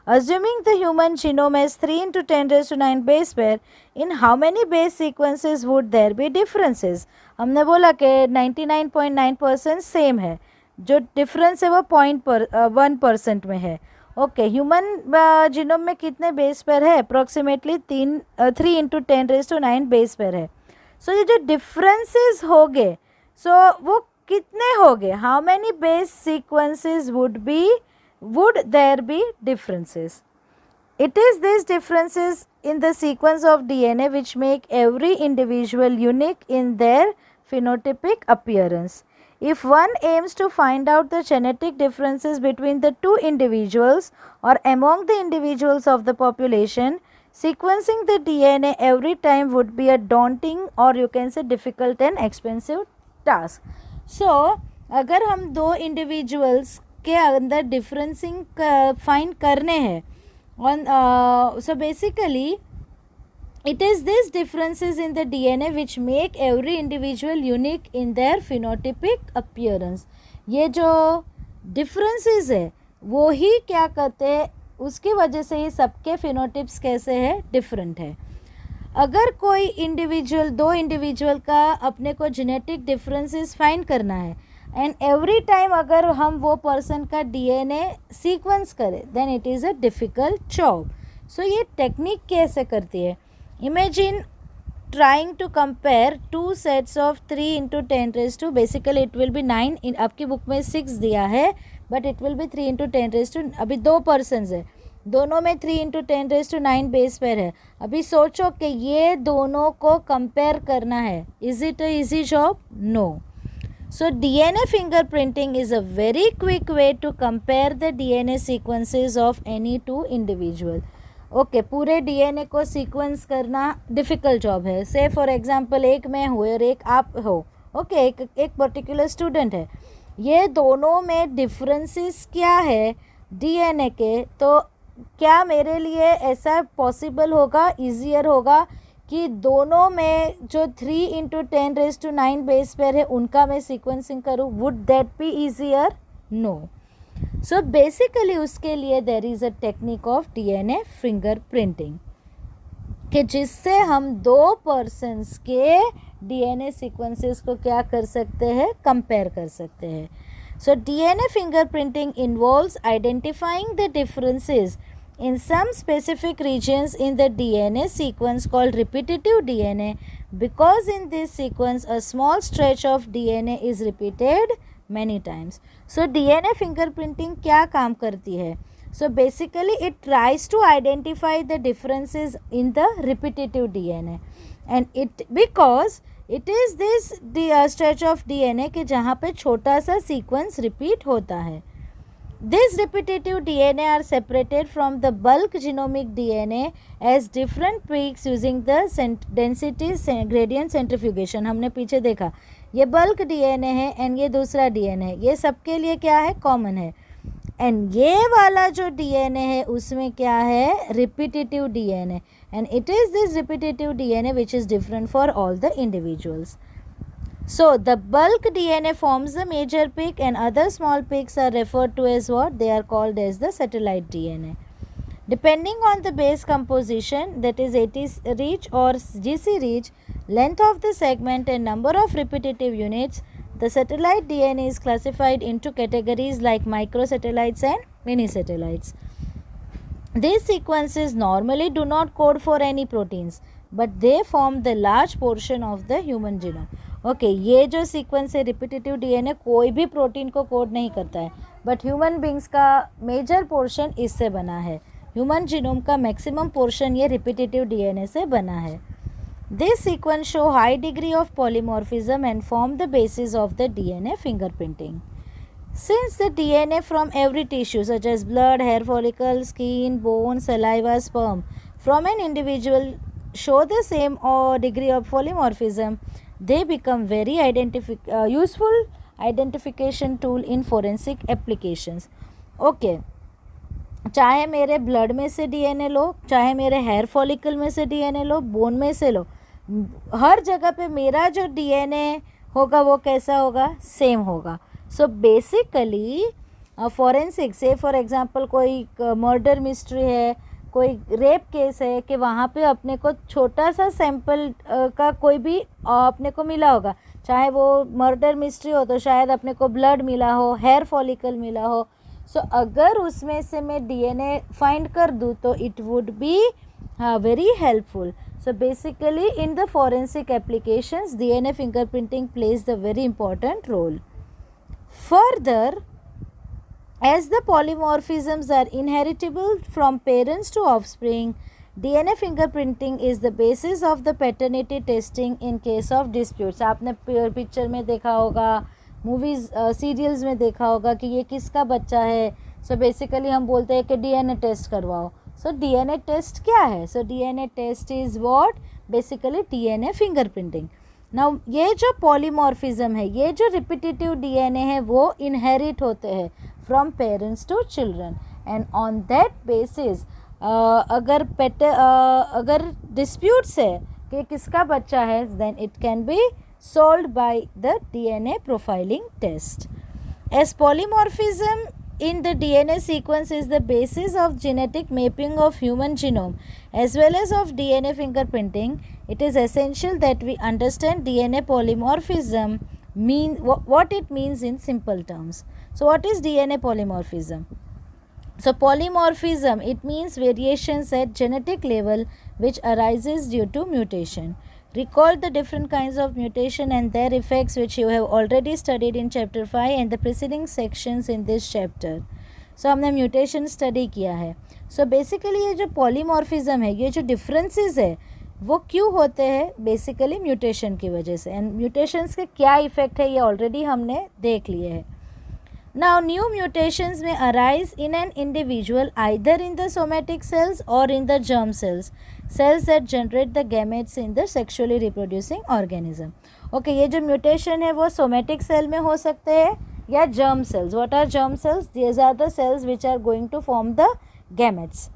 Assuming the human genome has 3 into 10 raised to 9 base pair, in how many base sequences would there be differences? हमने बोला कि 99.9% same है, जो difference है वो 0.1% में है. Okay human genome में कितने बेस पेयर है, approximately 3 into 10 raised to 9 base pair है. सो ये जो डिफरेंसेस हो गए सो वो कितने हो गए, how many base sequences would there be differences. It is this differences in the sequence of DNA which make every individual unique in their phenotypic appearance. If one aims to find out the genetic differences between the two individuals or among the individuals of the population, sequencing the DNA every time would be a daunting or you can say difficult and expensive task. So अगर हम दो individuals के अंदर डिफरेंसिंग find करने हैं on so basically it is this differences in the DNA which make every individual unique in there phenotypic appearance. ये जो differences है वो ही क्या करते हैं, उसकी वजह से ही सबके फिनोटिप्स कैसे हैं, डिफरेंट है. अगर कोई इंडिविजुअल दो इंडिविजुअल का अपने को जेनेटिक डिफरेंसेस फाइंड करना है एंड एवरी टाइम अगर हम वो पर्सन का DNA सीक्वेंस करें then it is a difficult job. So ये टेक्निक कैसे करती है, imagine trying to compare two sets of 3 into 10 raised to basically it will be 9. In आपकी बुक में 6 दिया है but it will be 3 into 10 raised to, अभी दो पर्सनस है, दोनों में 3 into 10 raised to 9 base pair है. अभी सोचो कि ये दोनों को कंपेयर करना है, is it a easy job? No. So DNA fingerprinting is a very quick way to compare the DNA sequences of any two individual. Okay पूरे DNA को सीक्वेंस करना डिफ़िकल्ट जॉब है. से फॉर एग्जांपल एक मैं हूँ और एक आप हो. ओके एक पर्टिकुलर स्टूडेंट है, ये दोनों में डिफरेंसेस क्या है DNA के, तो क्या मेरे लिए ऐसा पॉसिबल होगा, ईजियर होगा कि दोनों में जो 3 into 10 raised to 9 base pair है उनका मैं सीक्वेंसिंग करूँ? Would that be easier? No. So basically उसके लिए there is a technique of DNA fingerprinting, कि जिससे हम दो पर्सन्स के डीएनए सीक्वेंसेस को क्या कर सकते हैं, कंपेयर कर सकते हैं. So DNA fingerprinting involves identifying the differences in some specific regions in the DNA sequence called repetitive DNA, because in this sequence a small stretch of DNA is repeated many times. So DNA fingerprinting क्या काम करती है? So basically it tries to identify the differences in the repetitive DNA, and it because it is this stretch of DNA कि जहाँ पे छोटा सा sequence repeat होता है. These repetitive DNA are separated from the bulk genomic DNA as different peaks using the density gradient centrifugation. हमने पीछे देखा ये bulk DNA है and ये दूसरा DNA है, ये सबके लिए क्या है, कॉमन है. एंड ये वाला जो DNA है उसमें क्या है, repetitive DNA, and it is this repetitive DNA which is different for all the individuals. So the bulk DNA forms the major peak and other small peaks are referred to as what? They are called as the satellite DNA. Depending on the base composition, that is AT reach or GC reach, length of the segment and number of repetitive units, the satellite DNA is classified into categories like microsatellites and mini satellites. These sequences normally do not code for any proteins, but they form the large portion of the human genome. Okay ये जो sequence है repetitive DNA कोई भी protein को code नहीं करता है, but human beings का मेजर पोर्शन इससे बना है. ह्यूमन जीनोम का मैक्सिमम पोर्शन ये रिपीटेटिव डीएनए से बना है. This sequence show high degree of polymorphism and form the basis of the DNA fingerprinting. Since the DNA from every tissue such as blood, hair follicle, skin, bone, saliva, sperm from an individual show the same degree of polymorphism, they become very useful identification tool in forensic applications. Okay, चाहे मेरे blood में से DNA लो, चाहे मेरे hair follicle में से DNA लो, bone में से लो, हर जगह पे मेरा जो डीएनए होगा वो कैसा होगा, सेम होगा. सो बेसिकली फॉरेंसिक से फॉर एग्जांपल कोई मर्डर मिस्ट्री है, कोई रेप केस है कि वहाँ पे अपने को छोटा सा सैंपल का कोई भी अपने को मिला होगा, चाहे वो मर्डर मिस्ट्री हो तो शायद अपने को ब्लड मिला हो, हेयर फॉलिकल मिला हो. सो अगर उसमें से मैं डीएनए फाइंड कर दूँ तो it would be very helpful. So basically in the forensic applications DNA fingerprinting plays the very important role. Further, as the polymorphisms are inheritable from parents to offspring, DNA fingerprinting is the basis of the paternity testing in case of disputes. आपने picture में देखा होगा, movies serials में देखा होगा कि ये किसका बच्चा है. सो बेसिकली हम बोलते हैं कि डीएनए टेस्ट करवाओ. सो डीएनए टेस्ट क्या है? So DNA test is what? Basically DNA fingerprinting. Now ये जो पॉलीमॉर्फिज्म है, ये जो रिपीटेटिव डीएनए है वो इनहेरिट होते हैं from parents to children, and on that basis अगर डिस्प्यूट्स है कि किसका बच्चा है, then it can be solved by the DNA profiling test. As polymorphism in the DNA sequence is the basis of genetic mapping of human genome as well as of DNA fingerprinting, it is essential that we understand DNA polymorphism what it means in simple terms. So what is DNA polymorphism? So polymorphism, it means variations at genetic level which arises due to mutation. Recall the different kinds of mutation and their effects which you have already studied in chapter 5 and the preceding sections in this chapter. So हमने mutation study किया है. So basically ये जो polymorphism है, ये जो differences है वो क्यों होते हैं? बेसिकली म्यूटेशन की वजह से. एंड म्यूटेशंस के क्या इफ़ेक्ट है ये ऑलरेडी हमने देख लिए हैं. Now new mutations may arise in an individual either in the somatic cells or in the germ cells that generate the gametes in the sexually reproducing organism. Okay, ये जो mutation है वो somatic cell में हो सकते हैं या germ cells. What are germ cells? These are the cells which are going to form the gametes.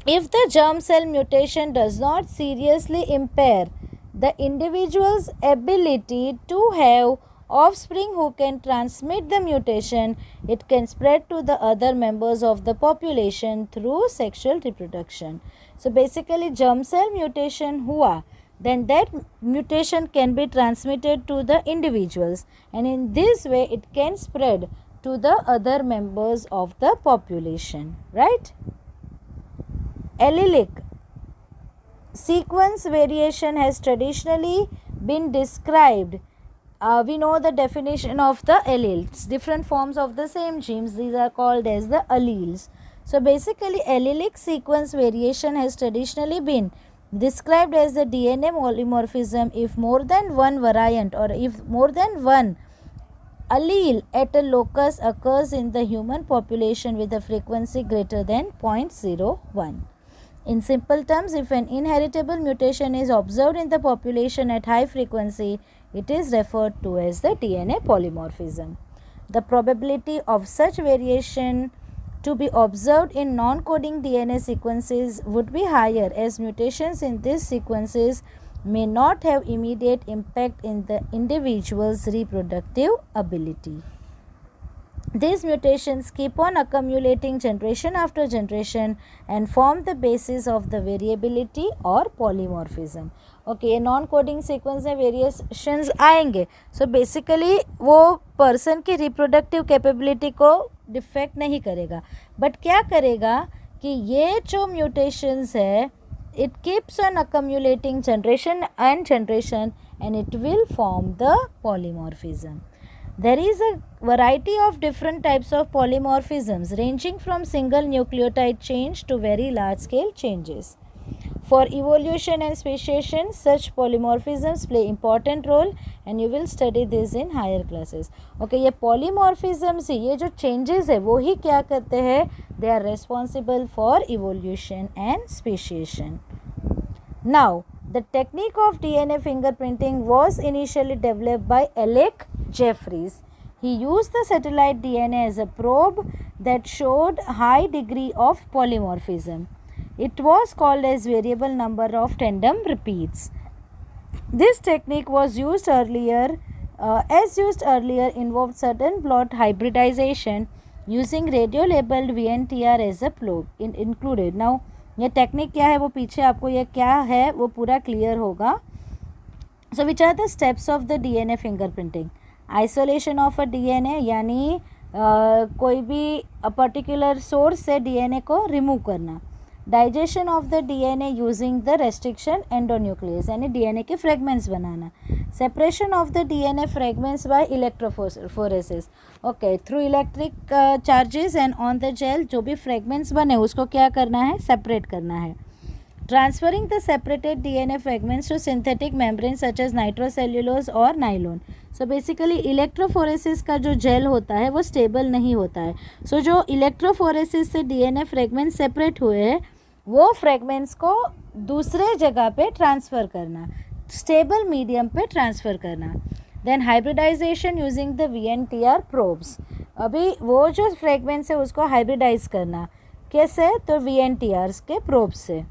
If the germ cell mutation does not seriously impair the individual's ability to have offspring who can transmit the mutation, it can spread to the other members of the population through sexual reproduction. So basically germ cell mutation हुआ, then that mutation can be transmitted to the individuals, and in this way it can spread to the other members of the population, right? Allelic sequence variation has traditionally been described. We know the definition of the alleles, different forms of the same genes, these are called as the alleles. So basically allelic sequence variation has traditionally been described as the DNA polymorphism if more than one variant or if more than one allele at a locus occurs in the human population with a frequency greater than 0.01. In simple terms, if an inheritable mutation is observed in the population at high frequency, it is referred to as the DNA polymorphism. The probability of such variation to be observed in non-coding DNA sequences would be higher, as mutations in these sequences may not have immediate impact in the individual's reproductive ability. These mutations keep on accumulating generation after generation and form the basis of the variability or polymorphism. Okay, non coding sequence में variations आएंगे. So basically वो person की reproductive capability को defect नहीं करेगा, but क्या करेगा कि ये जो म्यूटेशंस है it keeps on accumulating generation and generation and it will form the polymorphism. There is a variety of different types of polymorphisms ranging from single nucleotide change to very large scale changes. For evolution and speciation, such polymorphisms play important role and you will study this in higher classes. Okay, ये polymorphisms ये जो changes है वो ही क्या करते हैं, they are responsible for evolution and speciation. Now, the technique of DNA fingerprinting was initially developed by Alec Jeffreys. He used the satellite DNA as a probe that showed high degree of polymorphism. It was called as variable number of tandem repeats. This technique was used earlier, involved certain plot hybridization using radio labeled VNTR as a probe included. Now, ये technique क्या है वो पीछे आपको ये क्या है वो पूरा क्लियर होगा. So which are the steps of the DNA fingerprinting. Isolation of a DNA यानी कोई भी पर्टिकुलर सोर्स से डीएनए को रिमूव करना. Digestion of the DNA using the restriction endonuclease यानी डीएनए के फ्रेगमेंट्स बनाना. Separation of the DNA fragments by electrophoresis. Okay, through electric charges and on the gel जो भी फ्रेगमेंट्स बने उसको क्या करना है, सेपरेट करना है. Transferring the separated DNA fragments to synthetic membrane such as nitrocellulose और नाइलोन. सो बेसिकली इलेक्ट्रोफोरेसिस का जो जेल होता है वो स्टेबल नहीं होता है. सो जो इलेक्ट्रोफोरेसिस से डीएनए फ्रेगमेंट्स सेपरेट हुए हैं वो फ्रेगमेंट्स को दूसरे जगह पे ट्रांसफ़र करना, स्टेबल मीडियम पे ट्रांसफ़र करना. Then hybridization using the VNTR probes. अभी वो जो फ्रेगमेंट्स है उसको हाइब्रिडाइज करना कैसे, तो VNTRs के प्रोब्स से.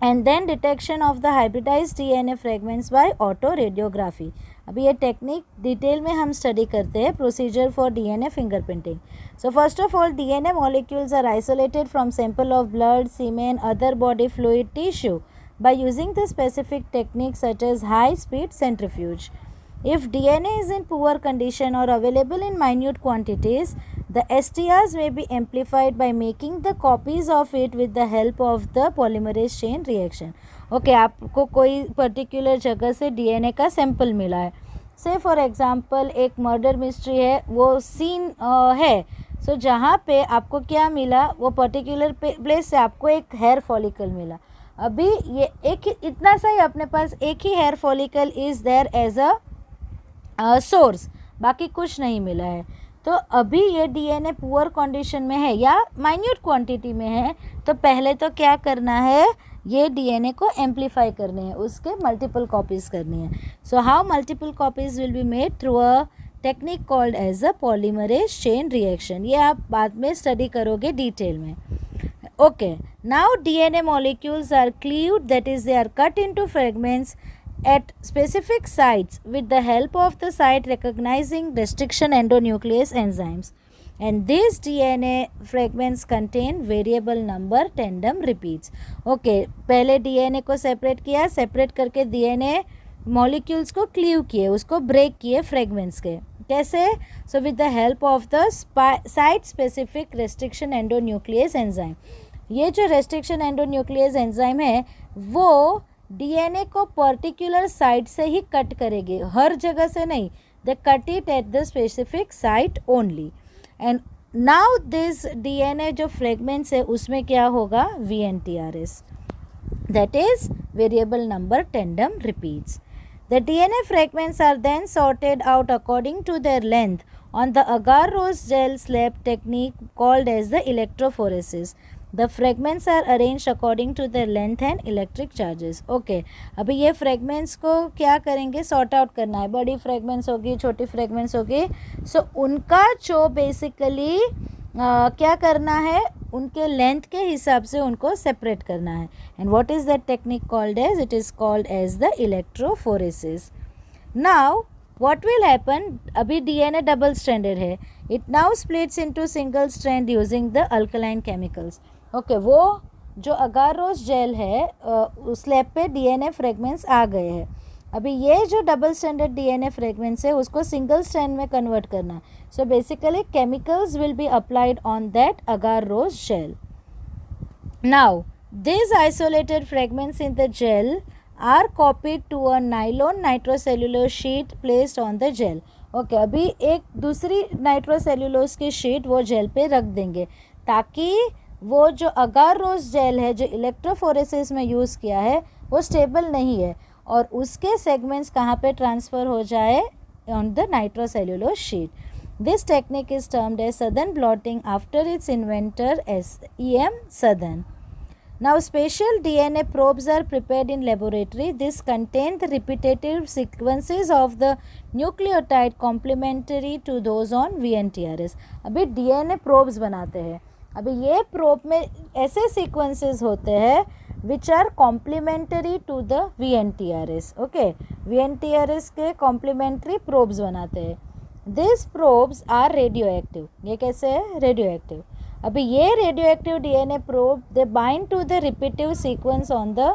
And then detection of the hybridize DNA fragments by autoradiography. अभी ये टेक्निक डिटेल में हम स्टडी करते हैं. Procedure for DNA fingerprinting. So first of all, DNA molecules are isolated from sample of blood, semen, other body fluid, tissue by using the specific techniques such as high-speed centrifuge. If DNA is in poor condition or available in minute quantities, the STRs may be amplified by making the copies of it with the help of the polymerase chain reaction. Okay, आपको कोई particular जगह से DNA का sample मिला है. से for example एक murder mystery है, वो सीन है. सो जहाँ पे आपको क्या मिला, वो पर्टिकुलर प्लेस से आपको एक हेयर फॉलिकल मिला. अभी ये एक इतना सा ही अपने पास एक ही hair follicle is there as a source, बाकी कुछ नहीं मिला है. तो अभी ये डीएनए पुअर कंडीशन में है या माइन्यूट क्वांटिटी में है, तो पहले तो क्या करना है, ये डीएनए को एम्पलीफाई करने हैं, उसके मल्टीपल कॉपीज़ करनी है. So how multiple copies will be made through a technique called as a polymerase chain reaction. ये आप बाद में स्टडी करोगे डिटेल में. Okay, now DNA molecules are cleaved, that is they are cut into fragments at specific sites with the help of the site recognizing restriction endonuclease enzymes. And these DNA fragments contain variable number tandem repeats. Okay, पहले DNA को separate किया, separate करके DNA molecules को cleave किए, उसको break किए fragments के. कैसे? So with the help of the site specific restriction endonuclease enzyme. ये जो रेस्ट्रिक्शन एंडोन्यूक्लियस एंजाइम है वो डीएनए को पर्टिकुलर साइट से ही कट करेगी, हर जगह से नहीं. They cut it at the specific site only. And now this DNA जो फ्रेगमेंट्स है उसमें क्या होगा? VNTRS, that is variable number tandem repeats. The DNA fragments are then sorted out according to their length on the agar-Rose gel slab technique called as the electrophoresis. The fragments are arranged according to their length and electric charges. Okay, अभी ये fragments को क्या करेंगे? Sort out करना है. बड़ी fragments होगी, छोटी fragments होगी. So उनका जो basically क्या करना है? उनके लेंथ के हिसाब से उनको सेपरेट करना है. And what is that technique called as? It is called as the electrophoresis. Now what will happen? अभी डीएनए डबल स्ट्रैंडेड है. It now splits into single strand using the alkaline chemicals. Okay, वो जो अगार-रोज jail है उस lab पे DNA fragments आ गए हैं. अभी ये जो डबल स्ट्रैंडेड डीएनए फ्रेगमेंट्स है उसको सिंगल स्ट्रैंड में कन्वर्ट करना. So basically chemicals will be applied on that agar-rose gel. Now these isolated fragments in the gel are copied to a nylon nitrocellulose sheet placed on the gel. Okay, अभी एक दूसरी nitrocellulose की sheet वो jail पे रख देंगे ताकि वो जो agar-rose जेल है जो इलेक्ट्रोफोरेसिस में यूज़ किया है वो स्टेबल नहीं है और उसके सेगमेंट्स कहाँ पे ट्रांसफ़र हो जाए? On the nitrocellulose sheet. This technique is termed as Southern blotting after its inventor EM Southern. Now special DNA probes are prepared in laboratory. This contain the repetitive sequences of the nucleotide complementary to those on VNTRS. अभी DNA probes बनाते हैं. अभी ये probe में ऐसे sequences होते हैं which are complementary to the VNTRS. Okay, VNTRS के complementary probes बनाते हैं. These probes are radioactive. ये कैसे है? Radioactive. अभी ये radioactive DNA probe they bind to the repetitive sequence on the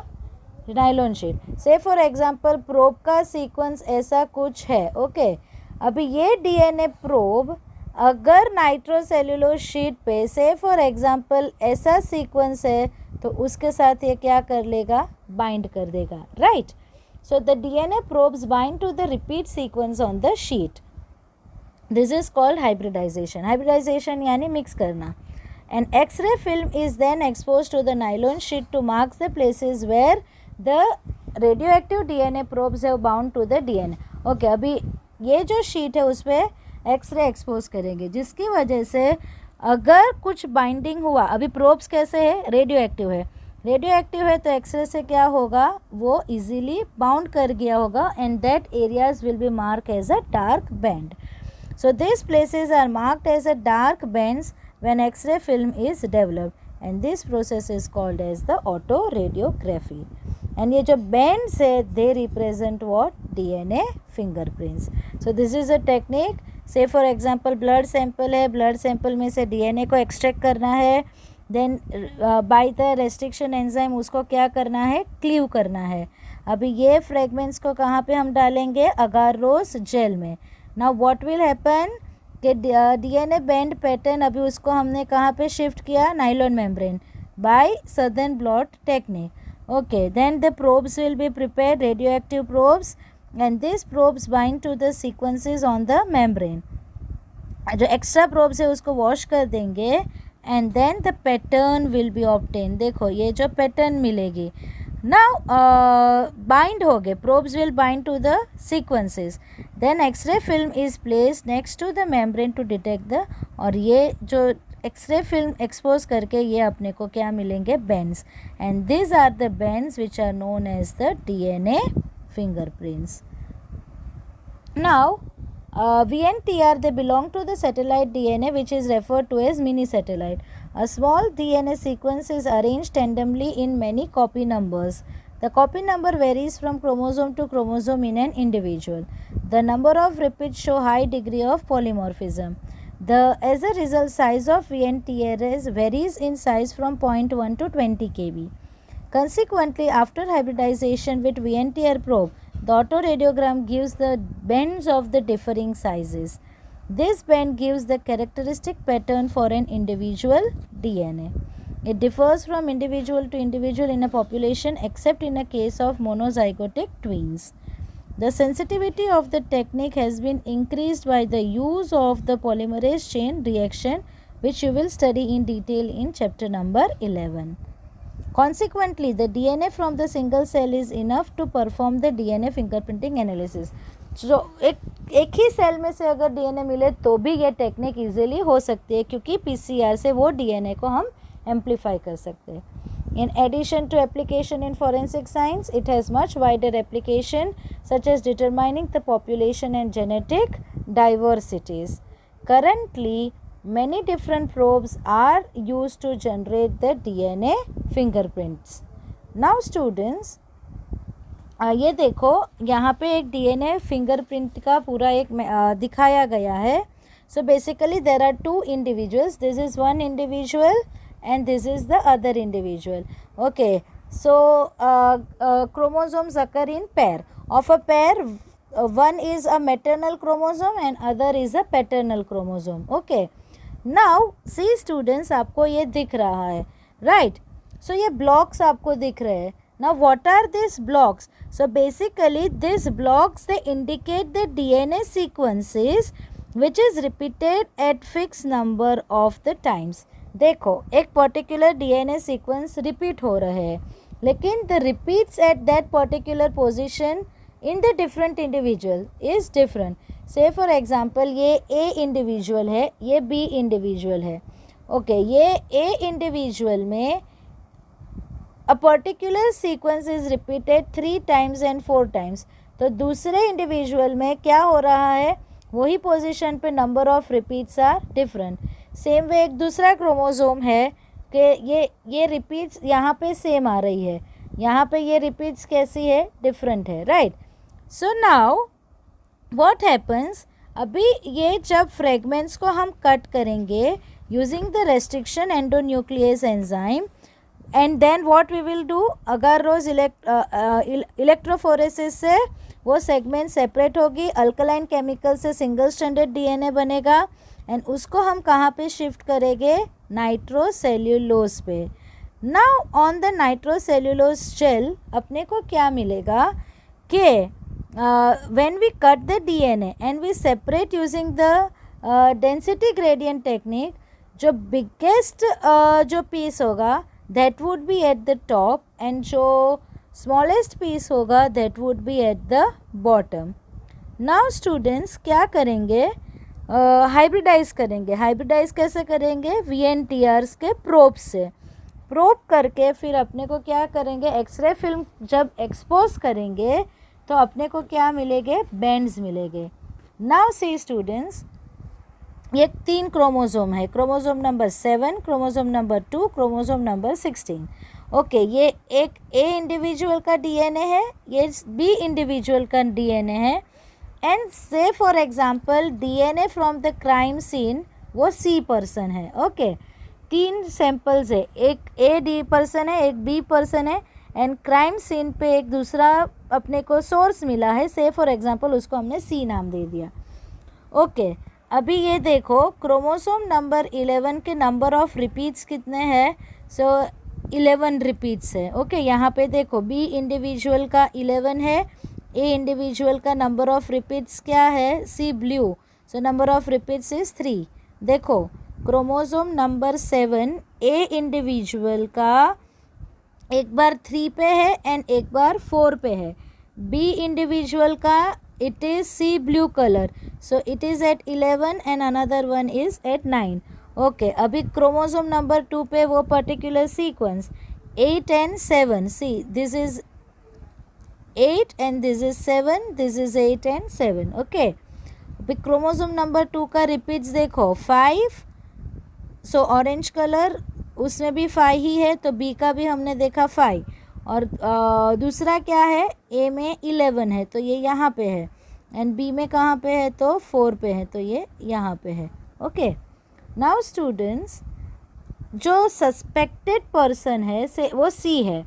nylon sheet. Say for example probe का sequence ऐसा कुछ है. Okay, अभी ये DNA probe अगर नाइट्रोसेल्यूलोज शीट पे से फॉर एग्जांपल ऐसा सीक्वेंस है तो उसके साथ ये क्या कर लेगा? बाइंड कर देगा. Right. So the DNA probes bind to the repeat sequence on the sheet. This is called hybridization. Hybridization यानी मिक्स करना. And x-ray film is then expose to the nylon sheet to mark the places where the radioactive DNA probes have bound to the DNA. Okay, अभी ये जो sheet है उस पर x ray expose करेंगे जिसकी वजह से अगर कुछ बाइंडिंग हुआ. अभी प्रोब्स कैसे है? रेडियो एक्टिव है. रेडियो एक्टिव है तो एक्सरे से क्या होगा? वो इजीली बाउंड कर गया होगा and that areas will be mark as a dark band. So this places are marked as a dark bands when x-ray film is developed and this process is called as the auto radiography. And ये जो bands है they represent what? DNA fingerprints. So this is a technique. Say for example blood sample है, blood sample में से DNA को extract करना है. Then by the restriction enzyme उसको क्या करना है? क्लीव करना है. अभी ये फ्रेगमेंट्स को कहाँ पे हम डालेंगे? agar-rose जेल में. नाउ व्हाट विल हैपन कि डीएनए बैंड पैटर्न अभी उसको हमने कहाँ पे शिफ्ट किया? Nylon membrane by Southern blot technique. Okay, then the probes will be prepared, radioactive probes, and these probes bind to the sequences on the membrane. जो extra probes है उसको wash कर देंगे and then the pattern will be obtain. देखो ये जो pattern मिलेगी. Now bind हो गए, probes will bind to the sequences. Then x-ray film is placed next to the membrane to detect the. और ये जो एक्सरे फिल्म एक्सपोज करके ये अपने को क्या मिलेंगे? Bands. And this are the bands which are known as the DNA fingerprints. Now VNTR they belong to the satellite DNA which is referred to as mini satellite. A small DNA sequence is arranged tandemly in many copy numbers The copy number varies from chromosome to chromosome in an individual. The number of repeats show high degree of polymorphism. As a result, size of VNTRs varies in size from 0.1 to 20 kb. Consequently, after hybridization with VNTR probe, the autoradiogram gives the bends of the differing sizes. This bend gives the characteristic pattern for an individual DNA. It differs from individual to individual in a population except in a case of monozygotic twins. The sensitivity of the technique has been increased by the use of the polymerase chain reaction, which you will study in detail in chapter number 11. Consequently, the DNA from the single cell is enough to perform the DNA fingerprinting analysis. So, एक ही cell में से अगर DNA मिले तो भी ये technique easily हो सकती है, क्योंकि PCR से वो DNA को हम एम्पलीफाई कर सकते हैं. In addition to application in forensic science, it has much wider application such as determining the population and genetic diversities. Currently, many different probes are used to generate the DNA fingerprints. Now students, ये देखो यहाँ पे एक DNA fingerprint का पूरा एक दिखाया गया है. So basically there are two individuals. This is one individual and this is the other individual. Okay, so chromosomes occur in pair. Of a pair, one is a maternal chromosome and other is a paternal chromosome. Okay, now see students, आपको ये दिख रहा है, right? So ये blocks आपको दिख रहे हैं. Now what are these blocks? So basically these blocks, they indicate the DNA sequences which is repeated at fixed number of the times. देखो एक पर्टिकुलर DNA सीक्वेंस रिपीट हो रहे हैं, लेकिन the repeats at that particular position in the different individual is different. से for example ये A individual है, ये B इंडिविजुअल है. ओके, ये A इंडिविजुअल में a particular sequence is repeated 3 times and 4 times. तो दूसरे इंडिविजुअल में क्या हो रहा है, वही पोजीशन पे number of repeats are different. Same way एक दूसरा क्रोमोसोम है कि ये रिपीट्स यहाँ पे सेम आ रही है, यहाँ पे ये रिपीट्स कैसी है, डिफरेंट है, right. So now what happens, अभी ये जब फ्रेगमेंट्स को हम कट करेंगे using the restriction endonuclease enzyme, and then what we will do, agarose electrophoresis से वो सेगमेंट सेपरेट होगी, अल्कलाइन केमिकल से सिंगल स्ट्रैंडेड DNA बनेगा एंड उसको हम कहाँ पे शिफ्ट करेंगे, नाइट्रोसेल्यूलोज पे. Now on the nitrocellulose gel अपने को क्या मिलेगा कि when we cut the DNA and we separate using the density gradient technique, जो बिगेस्ट जो पीस होगा that would be at the top and जो स्मॉलेस्ट पीस होगा that would be at the bottom. Now students क्या करेंगे, hybridise करेंगे. Hybridise कैसे करेंगे, VNTRs के प्रोब से. प्रोब करके फिर अपने को क्या करेंगे, एक्सरे फिल्म जब एक्सपोज करेंगे तो अपने को क्या मिलेंगे, बैंड्स मिलेंगे. नाउ सी स्टूडेंट्स, ये 3 क्रोमोसोम है, chromosome number 7, chromosome number 2, chromosome number 16. Okay, ये एक A इंडिविजुअल का DNA है, ये B इंडिविजुअल का DNA है, and say for example DNA from the crime scene वो C पर्सन है. ओके, 3 सैम्पल्स है, एक A पर्सन है, एक B पर्सन है, एंड क्राइम सीन पे एक दूसरा अपने को सोर्स मिला है, से फॉर एग्जांपल उसको हमने C नाम दे दिया. ओके, अभी ये देखो क्रोमोसोम नंबर 11 के नंबर ऑफ रिपीट्स कितने हैं, सो 11 रिपीट्स है. ओके, यहाँ पे देखो B इंडिविजुअल का 11 है, A इंडिविजुअल का नंबर ऑफ रिपीट्स क्या है, C blue, so number of repeats is 3. देखो क्रोमोसोम नंबर 7 A इंडिविजुअल का एक बार 3 पे है एंड एक बार 4 पे है. B इंडिविजुअल का it is C blue color, so it is at 11 and another one is at 9. Okay, अभी क्रोमोसोम नंबर 2 पे वो particular sequence 8 and 7, see this is 8 and this is 7, this is 8 and 7. Okay, अभी chromosome number 2 का repeats देखो 5, सो orange colour उसमें भी 5 ही है, तो B का भी हमने देखा 5. और दूसरा क्या है, ए में 11 है तो ये यहाँ पे है, एंड बी में कहाँ पे है तो 4 पे है, तो ये यहाँ पे है. ओके. नाउ स्टूडेंट्स, जो सस्पेक्टेड पर्सन है से वो सी है,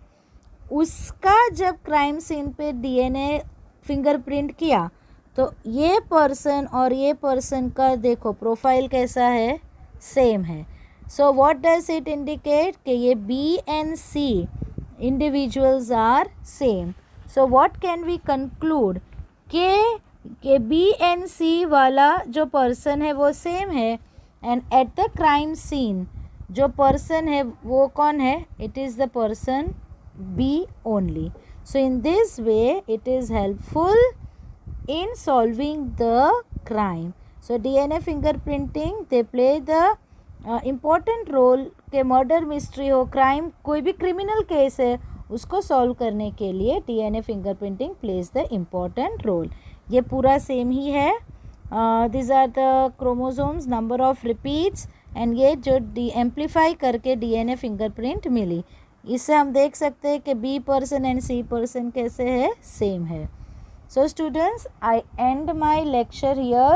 उसका जब क्राइम सीन पे डीएनए फिंगरप्रिंट किया तो ये पर्सन और ये पर्सन का देखो प्रोफाइल कैसा है, सेम है. So what does it indicate कि ये B and C individuals are same. So what can we conclude कि बी एंड सी वाला जो पर्सन है वो सेम है, and at the crime scene जो पर्सन है वो कौन है, it is the person B only. So in this way it is helpful in solving the crime. So DNA fingerprinting they play the important role के murder mystery हो, crime कोई भी criminal case है उसको सॉल्व करने के लिए DNA fingerprinting plays the important role. ये पूरा सेम ही है. These are the chromosomes, number of repeats, and ये जो एम्पलीफाई करके DNA फिंगरप्रिंट मिली, इससे हम देख सकते हैं कि B person and C person कैसे है, सेम है. So students, I end my lecture here.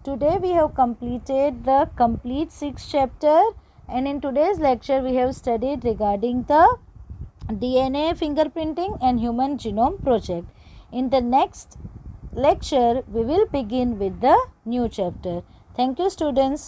Today we have completed the complete 6th chapter, and in today's lecture we have studied regarding the DNA fingerprinting and human genome project. In the next lecture we will begin with the new chapter. Thank you students.